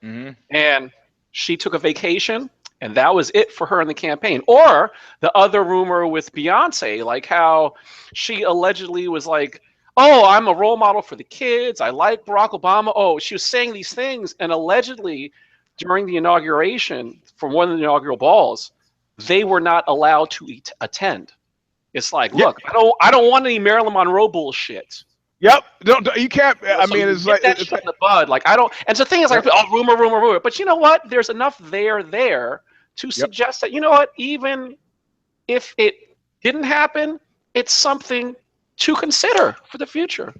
and she took a vacation. And that was it for her in the campaign. Or the other rumor with Beyonce, like how she allegedly was like, oh, I'm a role model for the kids. I like Barack Obama. Oh, she was saying these things. And allegedly during the inauguration, for one of the inaugural balls, they were not allowed to attend. It's like, look, I don't want any Marilyn Monroe bullshit. Yep. You can't. I mean, it's like that shit in the bud. Like, I don't. And so the thing is, like, oh, rumor. But you know what? There's enough there to suggest that, you know what, even if it didn't happen, it's something to consider for the future.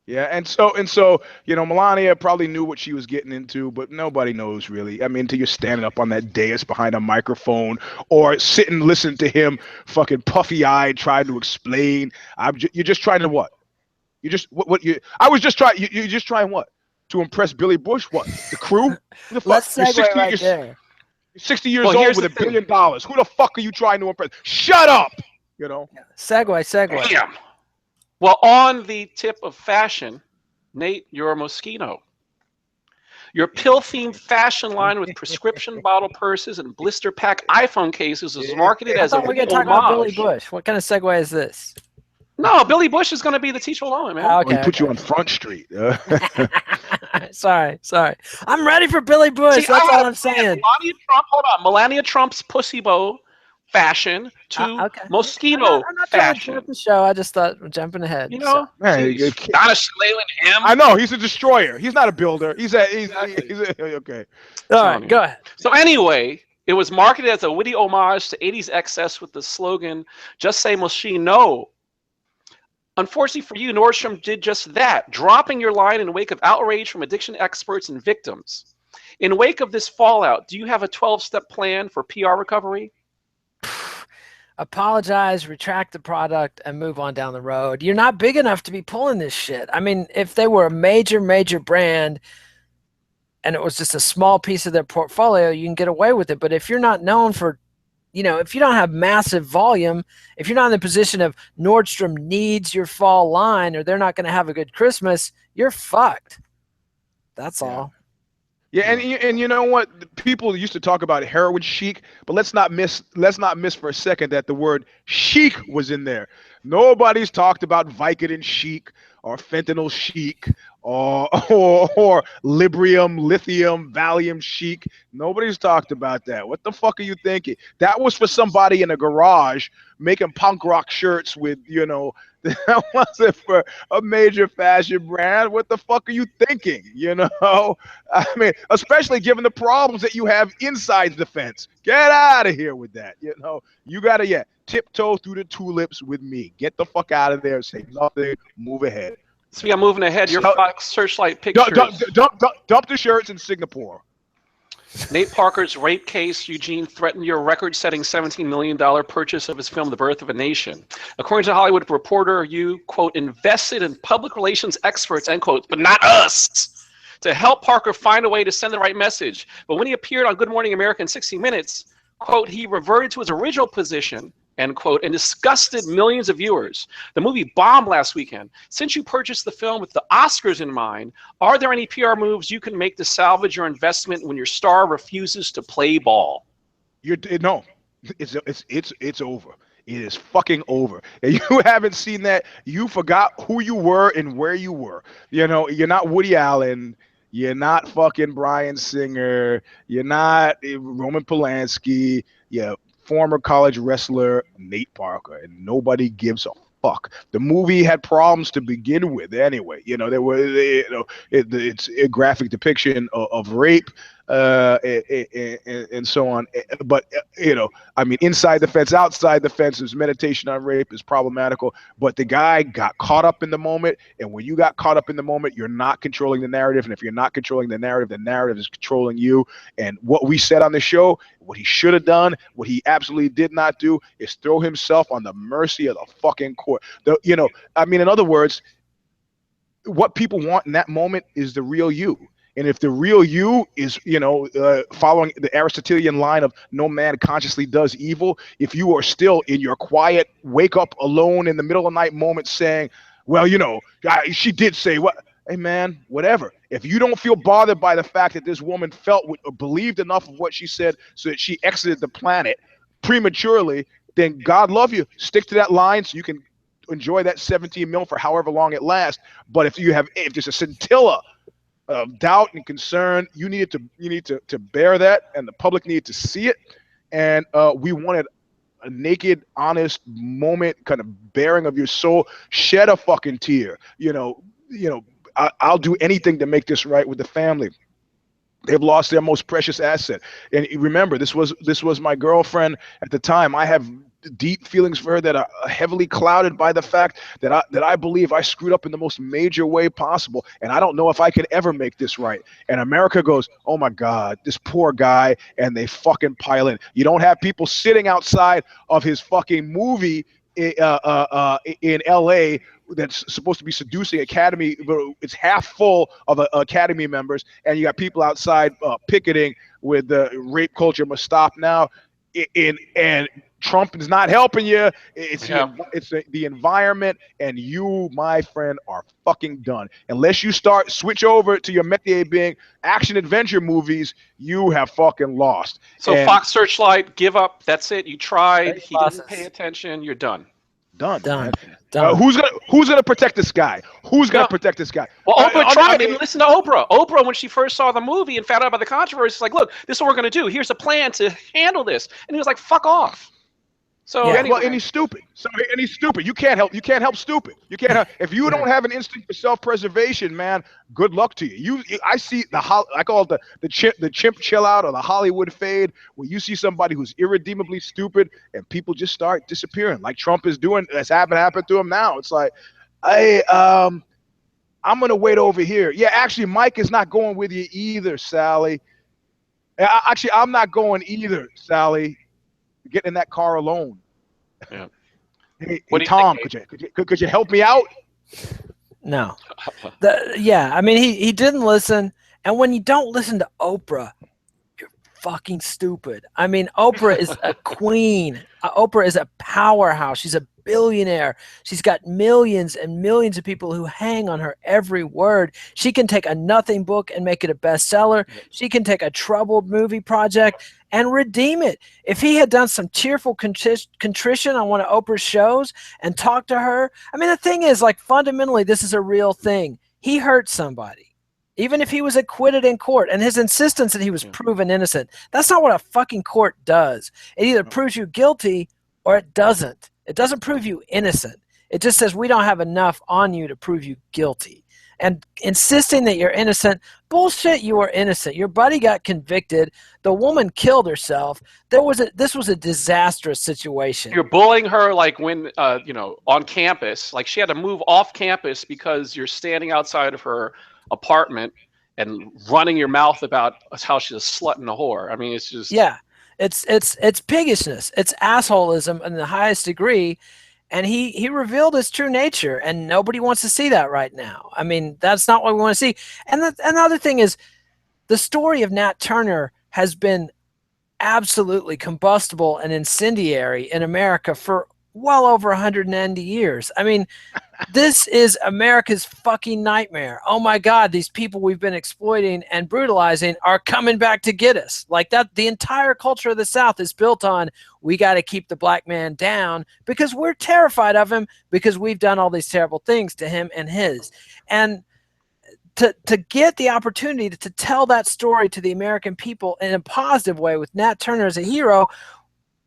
Yeah, and so you know, Melania probably knew what she was getting into, but nobody knows really. I mean, until you're standing up on that dais behind a microphone or sitting listening to him fucking puffy-eyed trying to explain. You're just trying to what? You just what you? I was just trying. You're just trying what? To impress Billy Bush? What? The crew? The fuck? Let's segue right there. 60 years old with $1 billion. Who the fuck are you trying to impress? Shut up! You know? Segue. Damn. Well, on the tip of fashion, Nate, you're a Moschino. Your pill-themed fashion line with prescription bottle purses and blister pack iPhone cases is marketed as a we're going to talk about Billy Bush. What kind of segue is this? No, Billy Bush is going to be the teacher alone, man. Okay, put you on Front Street. Sorry. I'm ready for Billy Bush. That's all I'm saying. Melania Trump's pussy bow fashion to Moschino I'm not fashion. trying to the show. I just thought we're jumping ahead. You know, not a him. I know he's a destroyer. He's not a builder. He's okay. All right, go ahead. So anyway, it was marketed as a witty homage to 80s excess with the slogan, "Just say Moschino." Unfortunately for you, Nordstrom did just that, dropping your line in wake of outrage from addiction experts and victims. In wake of this fallout, do you have a 12-step plan for PR recovery? Apologize, retract the product, and move on down the road. You're not big enough to be pulling this shit. I mean, if they were a major brand and it was just a small piece of their portfolio, you can get away with it. But if you're not known for, you know, if you don't have massive volume, if you're not in the position of Nordstrom needs your fall line or they're not going to have a good Christmas, you're fucked. That's all. Yeah, and you know what? People used to talk about heroin chic, but let's not miss for a second that the word chic was in there. Nobody's talked about Vicodin chic or fentanyl chic or Librium, lithium, Valium chic. Nobody's talked about that. What the fuck are you thinking? That was for somebody in a garage making punk rock shirts with, you know, that wasn't for a major fashion brand. What the fuck are you thinking? You know, I mean, especially given the problems that you have inside the fence. Get out of here with that. You know, you gotta tiptoe through the tulips with me. Get the fuck out of there. Say nothing. Move ahead. So we got moving ahead. Your Fox Searchlight pictures. Dump the shirts in Singapore. Nate Parker's rape case, Eugene threatened your record-setting $17 million purchase of his film, The Birth of a Nation. According to Hollywood Reporter, you, quote, invested in public relations experts, end quote, but not us, to help Parker find a way to send the right message. But when he appeared on Good Morning America in 60 Minutes, quote, he reverted to his original position, end quote, and disgusted millions of viewers. The movie bombed last weekend. Since you purchased the film with the Oscars in mind, are there any PR moves you can make to salvage your investment when your star refuses to play ball? No, it's over. It is fucking over. And you haven't seen that. You forgot who you were and where you were. You know, you're not Woody Allen. You're not fucking Bryan Singer. You're not Roman Polanski. You're former college wrestler Nate Parker, and nobody gives a fuck. The movie had problems to begin with anyway. You know, it's a graphic depiction of rape. and so on. But I mean, inside the fence, outside the fence, is meditation on rape is problematical. But the guy got caught up in the moment, and when you got caught up in the moment, you're not controlling the narrative. And if you're not controlling the narrative is controlling you. And what we said on the show, what he should have done, what he absolutely did not do, is throw himself on the mercy of the fucking court. I mean, in other words, what people want in that moment is the real you. And if the real you is, following the Aristotelian line of no man consciously does evil, if you are still in your quiet, wake up alone in the middle of the night moment saying, well, she did say what? Hey, man, whatever. If you don't feel bothered by the fact that this woman believed enough of what she said so that she exited the planet prematurely, then God love you. Stick to that line so you can enjoy that 17 mil for however long it lasts. But if there's a scintilla of doubt and concern, you need to bear that, and the public needed to see it. And we wanted a naked, honest moment, kind of bearing of your soul. Shed a fucking tear. I'll do anything to make this right with the family. They've lost their most precious asset. And remember, this was my girlfriend at the time. I have deep feelings for her that are heavily clouded by the fact that I believe I screwed up in the most major way possible, and I don't know if I could ever make this right. And America goes, oh my God, this poor guy, and they fucking pile in. You don't have people sitting outside of his fucking movie in LA that's supposed to be seducing Academy. It's half full of Academy members, and you got people outside picketing with the rape culture must stop now. And Trump is not helping you. It's the environment, and you, my friend, are fucking done. Unless you switch over to your métier being action adventure movies, you have fucking lost. So Fox Searchlight, give up. That's it. You tried. He didn't pay attention. You're done. Done. Who's gonna protect this guy? Who's gonna protect this guy? Well, Oprah tried. And listen to Oprah. Oprah, when she first saw the movie and found out about the controversy, is like, look, this is what we're gonna do. Here's a plan to handle this. And he was like, fuck off. So anyway. And he's stupid. You can't help stupid. You can't help. If you don't have an instinct for self-preservation, man, good luck to you. I see I call it the chimp chill out, or the Hollywood fade, where you see somebody who's irredeemably stupid and people just start disappearing, like Trump is doing. That's happened to him now. It's like, I'm gonna wait over here. Yeah, actually, Mike is not going with you either, Sally. Actually, I'm not going either, Sally. Get in that car alone. Yeah. Hey Tom, could you help me out? No. I mean, he didn't listen. And when you don't listen to Oprah, you're fucking stupid. I mean, Oprah is a queen. Oprah is a powerhouse. She's a billionaire. She's got millions and millions of people who hang on her every word. She can take a nothing book and make it a bestseller. She can take a troubled movie project and redeem it. If he had done some tearful contrition on one of Oprah's shows and talked to her, I mean, the thing is, like, fundamentally, this is a real thing. He hurt somebody, even if he was acquitted in court, and his insistence that he was proven innocent. That's not what a fucking court does. It either proves you guilty or it doesn't. It doesn't prove you innocent. It just says we don't have enough on you to prove you guilty. And insisting that you're innocent, bullshit, you are innocent. Your buddy got convicted. The woman killed herself. This was a disastrous situation. You're bullying her like when, on campus. Like she had to move off campus because you're standing outside of her apartment and running your mouth about how she's a slut and a whore. I mean, it's just... Yeah, it's piggishness. It's assholism in the highest degree. And he revealed his true nature, and nobody wants to see that right now. I mean, that's not what we want to see. And the other thing is, the story of Nat Turner has been absolutely combustible and incendiary in America for well over 190 years. I mean, this is America's fucking nightmare. Oh my God, these people we've been exploiting and brutalizing are coming back to get us. Like that, the entire culture of the South is built on, we got to keep the black man down because we're terrified of him because we've done all these terrible things to him and his. And to get the opportunity to tell that story to the American people in a positive way with Nat Turner as a hero,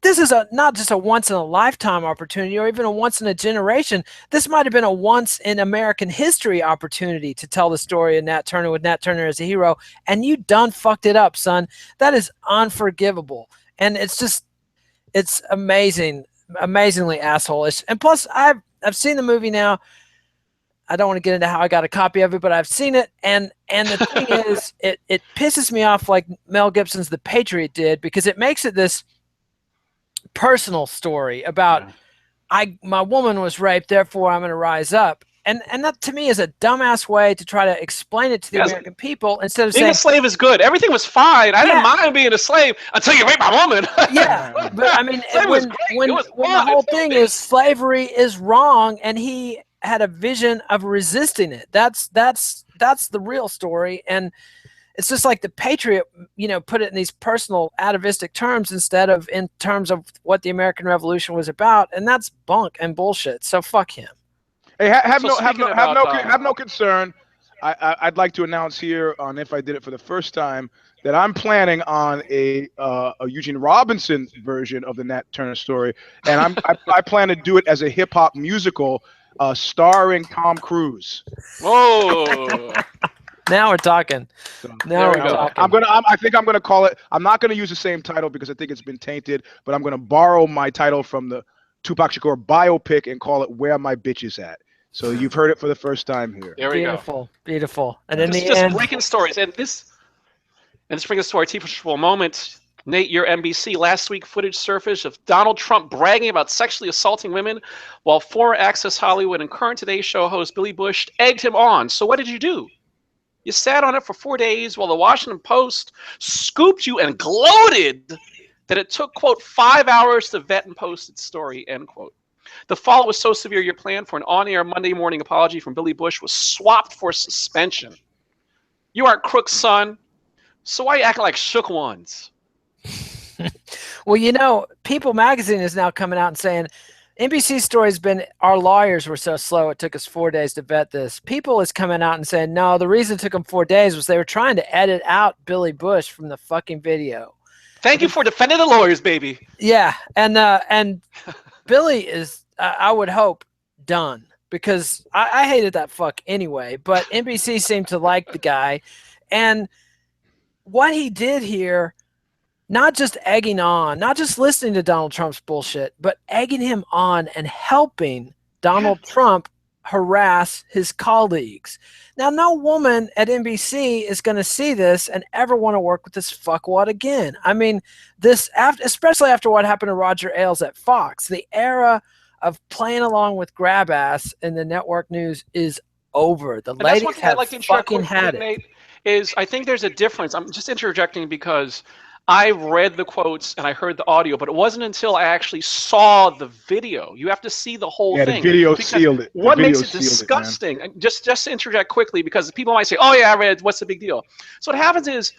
this is not just a once-in-a-lifetime opportunity or even a once-in-a-generation. This might have been a once-in-American-history opportunity to tell the story of Nat Turner with Nat Turner as a hero, and you done fucked it up, son. That is unforgivable. And it's amazingly assholeish. And plus, I've seen the movie now. I don't want to get into how I got a copy of it, but I've seen it, and the thing is, it pisses me off like Mel Gibson's The Patriot did, because it makes it this personal story about my woman was raped, therefore I'm going to rise up, and that to me is a dumbass way to try to explain it to the American people, instead of being saying a slave is good. Everything was fine. I didn't mind being a slave until you raped my woman. Yeah, but I mean, when the whole thing is slavery is wrong, and he had a vision of resisting it. That's the real story, and it's just like the Patriot, put it in these personal atavistic terms instead of in terms of what the American Revolution was about, and that's bunk and bullshit. So fuck him. Hey, have no concern. I'd like to announce here on If I Did It for the First Time that I'm planning on a Eugene Robinson version of the Nat Turner story, and I plan to do it as a hip hop musical starring Tom Cruise. Whoa. Now we're talking. I think I'm gonna call it. I'm not gonna use the same title because I think it's been tainted. But I'm gonna borrow my title from the Tupac Shakur biopic and call it "Where My Bitch Is At." So you've heard it for the first time here. There we go. Beautiful. And in the end, just breaking stories, and this brings us to our teachable moment. Nate, your NBC, last week footage surfaced of Donald Trump bragging about sexually assaulting women, while former Access Hollywood and current Today Show host Billy Bush egged him on. So what did you do? You sat on it for 4 days while the Washington Post scooped you and gloated that it took, quote, 5 hours to vet and post its story, end quote. The fallout was so severe your plan for an on-air Monday morning apology from Billy Bush was swapped for suspension. You aren't Crook's son, so why are you acting like shook ones? Well, People Magazine is now coming out and saying NBC's story has been our lawyers were so slow it took us 4 days to vet this. People is coming out and saying, no, the reason it took them 4 days was they were trying to edit out Billy Bush from the fucking video. Thank you for defending the lawyers, baby. Yeah, and Billy is, I would hope, done, because I hated that fuck anyway, but NBC seemed to like the guy, and what he did here, not just egging on, not just listening to Donald Trump's bullshit, but egging him on and helping Donald Trump harass his colleagues. Now, no woman at NBC is going to see this and ever want to work with this fuckwad again. I mean, especially after what happened to Roger Ailes at Fox, the era of playing along with grab ass in the network news is over. The ladies have fucking had it. I think there's a difference. I'm just interjecting because I read the quotes and I heard the audio, but it wasn't until I actually saw the video. You have to see the whole thing. Yeah, the video sealed it. What makes it disgusting? Just to interject quickly, because people might say, "Oh yeah, I read. What's the big deal?" So what happens is,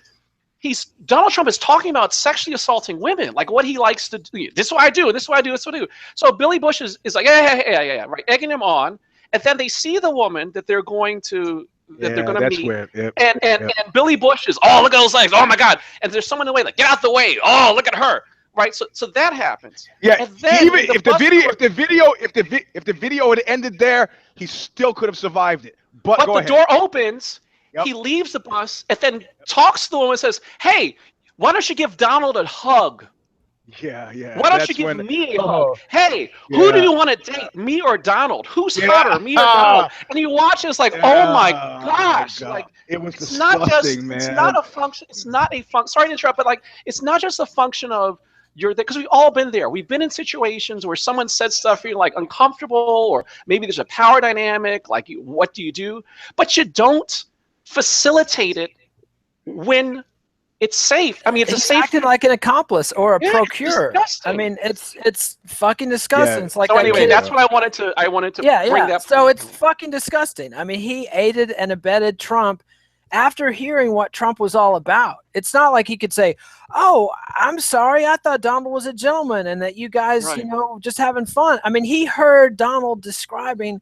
Donald Trump is talking about sexually assaulting women, like what he likes to do. This is what I do. This is what I do. This is what I do. So Billy Bush is like, yeah, right, egging him on, and then they see the woman that they're going to. They're going to meet, and Billy Bush is, oh, look at those legs, oh my God, and there's someone in the way, like, get out the way, oh, look at her, right? So that happens. Yeah, and then even if the video had ended there, he still could have survived it. But the door opens, he leaves the bus, and then talks to the woman and says, hey, why don't you give Donald a hug? Yeah. Why don't you give me a hug? Hey, who do you want to date, me or Donald? Who's hotter, me or Donald? And you watch it's like, oh my gosh, like it was disgusting, man. It's not a function. It's not a function. Sorry to interrupt, but like, it's not just a function of because we've all been there. We've been in situations where someone said stuff you're like uncomfortable, or maybe there's a power dynamic. Like, what do you do? But you don't facilitate it when it's safe. I mean, it's a safe. Acting like an accomplice or a procure. I mean, it's fucking disgusting. Yeah. It's like so anyway, that's what I wanted to. Bring that. So it's fucking disgusting. I mean, he aided and abetted Trump after hearing what Trump was all about. It's not like he could say, "Oh, I'm sorry, I thought Donald was a gentleman and that you guys, just having fun." I mean, he heard Donald describing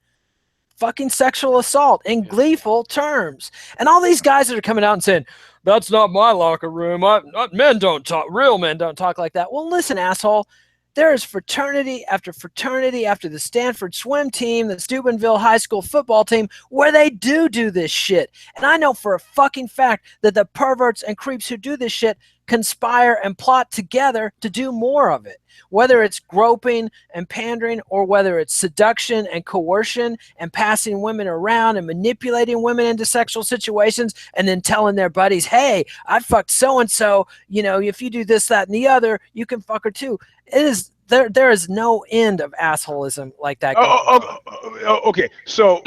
fucking sexual assault in gleeful terms, and all these guys that are coming out and saying, "That's not my locker room. Real men don't talk like that." Well, listen, asshole. There is fraternity after the Stanford swim team, the Steubenville High School football team, where they do this shit. And I know for a fucking fact that the perverts and creeps who do this shit conspire and plot together to do more of it. Whether it's groping and pandering, or whether it's seduction and coercion and passing women around and manipulating women into sexual situations and then telling their buddies, hey, I fucked so-and-so, you know, if you do this, that, and the other, you can fuck her too. It is there is no end of assholism like that. Okay, so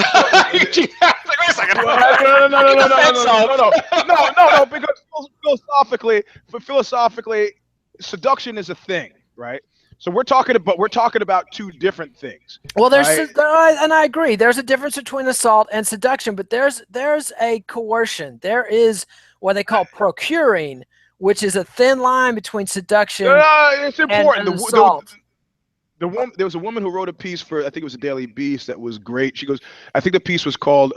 Wait a second. No, because philosophically, seduction is a thing, right? So we're talking about two different things. Well, right? And I agree. There's a difference between assault and seduction, but there's a coercion. There is what they call procuring, which is a thin line between seduction it's important. and assault. There was a woman who wrote a piece for, I think it was the Daily Beast, that was great. She goes, I think the piece was called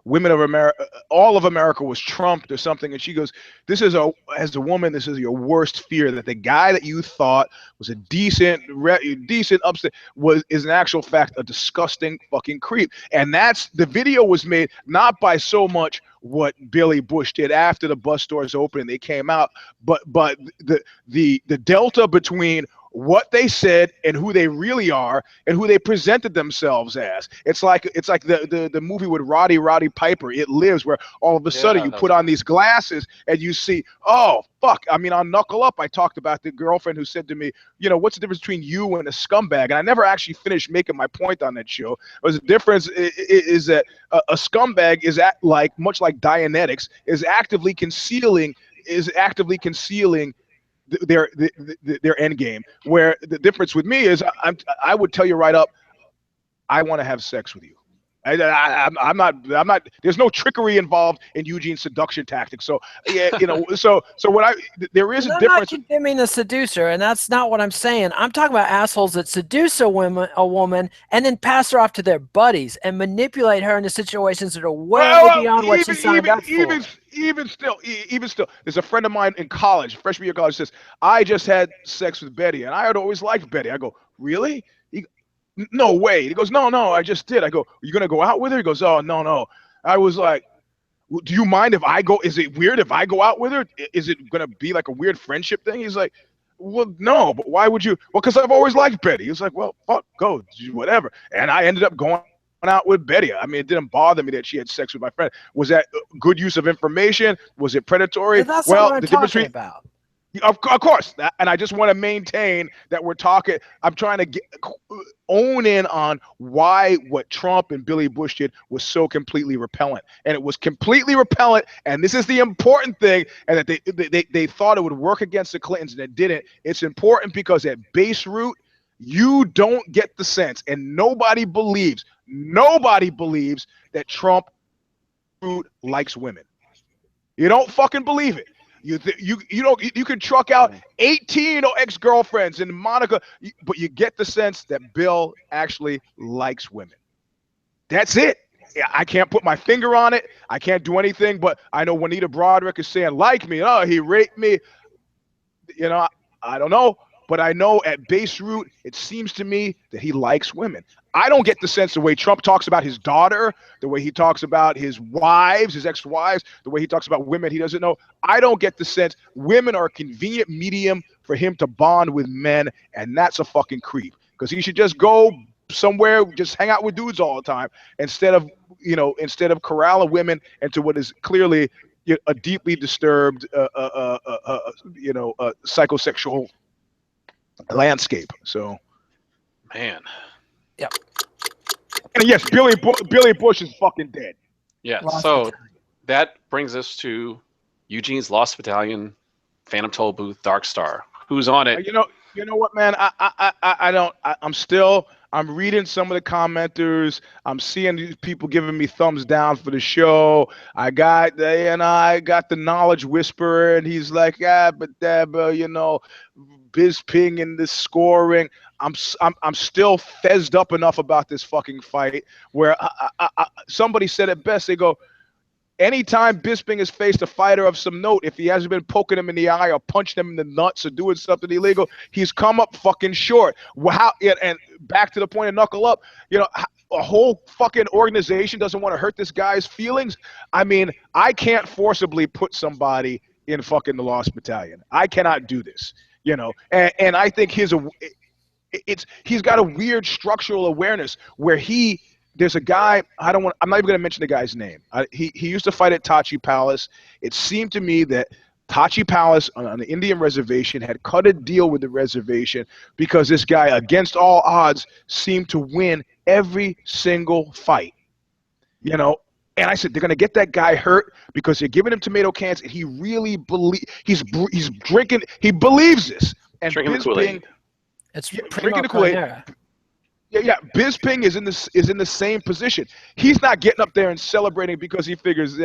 "Women of America, All of America was trumped" or something. And she goes, as a woman, this is your worst fear, that the guy that you thought was a decent upstate is in actual fact a disgusting fucking creep. And the video was made not by so much what Billy Bush did after the bus doors opened and they came out, but the delta between what they said and who they really are and who they presented themselves as. It's like the movie with Roddy Piper, It Lives, where all of a sudden you put on these glasses and you see, oh fuck. I mean, on Knuckle Up, I talked about the girlfriend who said to me, you know, what's the difference between you and a scumbag? And I never actually finished making my point on that show. The difference is that a scumbag is much like Dianetics, is actively concealing their end game. Where the difference with me is, I would tell you right up, I want to have sex with you. I'm not. There's no trickery involved in Eugene's seduction tactics. So yeah, you know. So there is a difference. I'm not condemning the seducer, and that's not what I'm saying. I'm talking about assholes that seduce a woman and then pass her off to their buddies and manipulate her into situations that are way beyond what she signed up for. Even still, there's a friend of mine in college, freshman year of college, says, I just had sex with Betty, and I had always liked Betty. I go, really? No way. He goes, no, I just did. I go, are you going to go out with her? He goes, oh, no. I was like, well, do you mind if I go? Is it weird if I go out with her? Is it going to be like a weird friendship thing? He's like, well, no, but why would you? Well, because I've always liked Betty. He was like, well, fuck, go, whatever. And I ended up going out with Betty. I mean, it didn't bother me that she had sex with my friend. Was that good use of information? Was it predatory? But that's not what I'm talking about. Of course, and I just want to maintain that we're talking. I'm trying to own in on why what Trump and Billy Bush did was so completely repellent, and it was completely repellent. And this is the important thing, and that they thought it would work against the Clintons, and it didn't. It's important because at base root, you don't get the sense, and nobody believes that Trump likes women. You don't fucking believe it. You can truck out 18 ex-girlfriends and Monica, but you get the sense that Bill actually likes women. That's it. I can't put my finger on it. I can't do anything, but I know Juanita Broderick is saying, like me. Oh, he raped me. You know, I don't know, but I know at base root, it seems to me that he likes women. I don't get the sense the way Trump talks about his daughter, the way he talks about his wives, his ex-wives, the way he talks about women he doesn't know. I don't get the sense women are a convenient medium for him to bond with men, and that's a fucking creep. Because he should just go somewhere, just hang out with dudes all the time, instead of corralling women into what is clearly a deeply disturbed, psychosexual landscape. So, man. Yep. And yes, Billy Bush is fucking dead. Yeah. So that brings us to Eugene's Lost Battalion, Phantom Toll Booth, Dark Star. Who's on it? You know what, man? I'm reading some of the commenters. I'm seeing these people giving me thumbs down for the show. I got the knowledge whisperer, and he's like, Biz Ping and the scoring. I'm still fezzed up enough about this fucking fight where somebody said it best. They go, anytime Bisping has faced a fighter of some note, if he hasn't been poking him in the eye or punching him in the nuts or doing something illegal, he's come up fucking short. And back to the point of knuckle up, you know, a whole fucking organization doesn't want to hurt this guy's feelings. I mean, I can't forcibly put somebody in fucking the Lost Battalion. I cannot do this, you know. And I think he's got a weird structural awareness where there's a guy, I'm not even going to mention the guy's name. He used to fight at Tachi Palace. It seemed to me that Tachi Palace on the Indian reservation had cut a deal with the reservation because this guy, against all odds, seemed to win every single fight. You know, and I said, they're going to get that guy hurt because they're giving him tomato cans, and he really he's drinking, he believes this. And drinking the Kool-Aid. It's drinking the Kool-Aid. Yeah, Bisping is in the same position. He's not getting up there and celebrating because he figures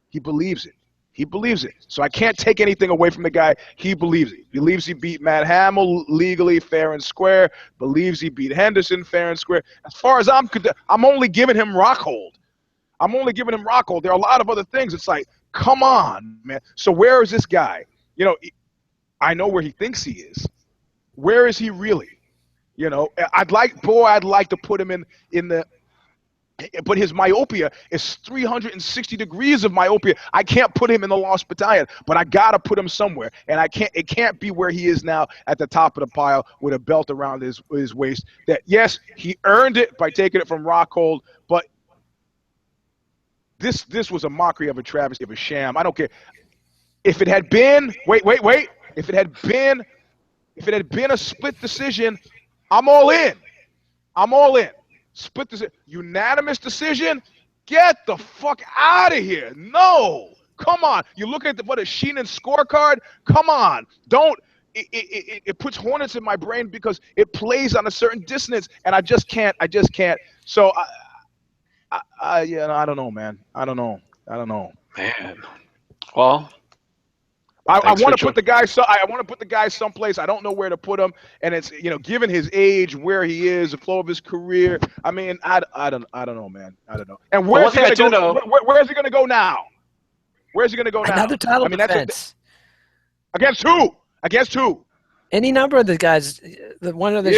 he believes it. He believes it. So I can't take anything away from the guy. He believes it. He believes he beat Matt Hamill legally, fair and square. Believes he beat Henderson fair and square. As far as I'm only giving him Rockhold. I'm only giving him Rockhold. There are a lot of other things. It's like, come on, man. So where is this guy? You know, I know where he thinks he is. Where is he really? You know, I'd like to put him in the, but his myopia is 360 degrees of myopia. I can't put him in the Lost Battalion, but I gotta put him somewhere, and it can't be where he is now at the top of the pile with a belt around his waist. That, yes, he earned it by taking it from Rockhold, but this was a mockery of a travesty of a sham. I don't care if it had been if it had been a split decision. I'm all in. Split decision, unanimous decision. Get the fuck out of here. No, come on. You look at what a Sheenan scorecard. Come on, don't. It puts hornets in my brain because it plays on a certain dissonance, and I just can't. So I don't know, man. I don't know. Man, well. I want to put the guy. I want to put the guy someplace. I don't know where to put him, and it's, you know, given his age, where he is, the flow of his career. I mean, I don't know, man. I don't know. And where's he going to go? Where is he going to go now? Where's he going to go now? Another title defense. Against who? Against who? Any number of the guys. One of the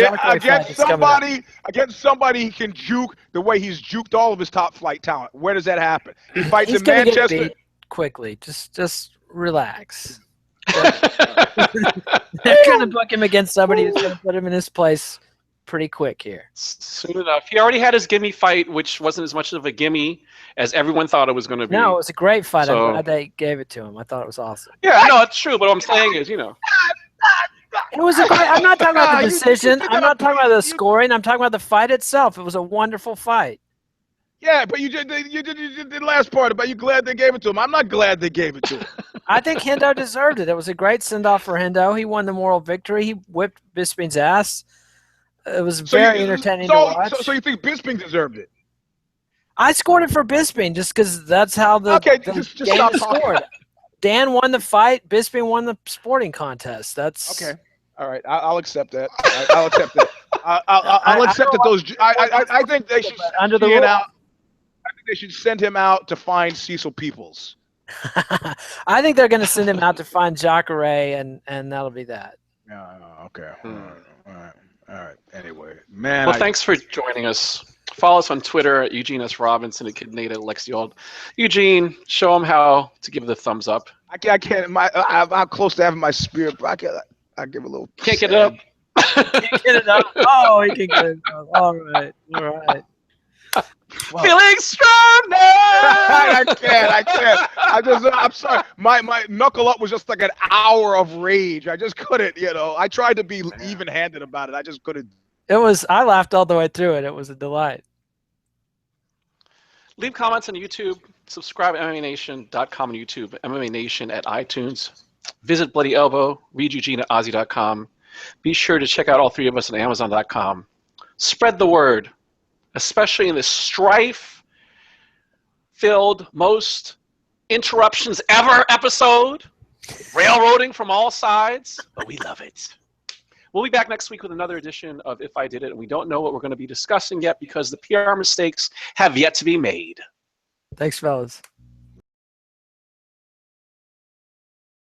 against somebody he can juke the way he's juked all of his top flight talent. Where does that happen? He fights in Manchester. Get beat quickly. Just relax. They're going to book him against somebody who's going to put him in his place pretty quick here. Soon enough. He already had his gimme fight, which wasn't as much of a gimme as everyone thought it was going to be. No, it was a great fight. I'm glad they gave it to him. I thought it was awesome. Yeah, I know, it's true. But what I'm saying is, you know. It was a great. I'm not talking about the decision. I'm not talking about the scoring. I'm talking about the fight itself. It was a wonderful fight. Yeah, but you did the last part about you glad they gave it to him. I'm not glad they gave it to him. I think Hendo deserved it. It was a great send-off for Hendo. He won the moral victory. He whipped Bisping's ass. It was very entertaining to watch. So you think Bisping deserved it? I scored it for Bisping just because that's how the just game is scored. Dan won the fight. Bisping won the sporting contest. That's okay. All right, I'll accept that. I'll accept that. I'll accept that. Those. I think they should under the rule. I think they should send him out to find Cecil Peoples. I think they're going to send him out to find Jacare, and that'll be that. Okay. All right. Anyway, man. Well, thanks for joining us. Follow us on Twitter at Eugene S. Robinson, Kid Nate, Alexi Old. Eugene, show him how to give the thumbs up. I can't. I'm close to having my spirit, but I give a little. Can't get it up. Can't get it up. Oh, he can get it up. All right. Well, feeling strong now. I can't. I'm sorry. My knuckle up was just like an hour of rage. I just couldn't, you know. I tried to be even-handed about it. I just couldn't. I laughed all the way through it. It was a delight. Leave comments on YouTube. Subscribe to MMANation.com on YouTube. MMA Nation at iTunes. Visit Bloody Elbow. Read Eugene at Ozzy.com. Be sure to check out all three of us on Amazon.com. Spread the word, especially in this strife-filled, most interruptions ever episode. Railroading from all sides, but we love it. We'll be back next week with another edition of If I Did It, and we don't know what we're going to be discussing yet because the PR mistakes have yet to be made. Thanks, fellas.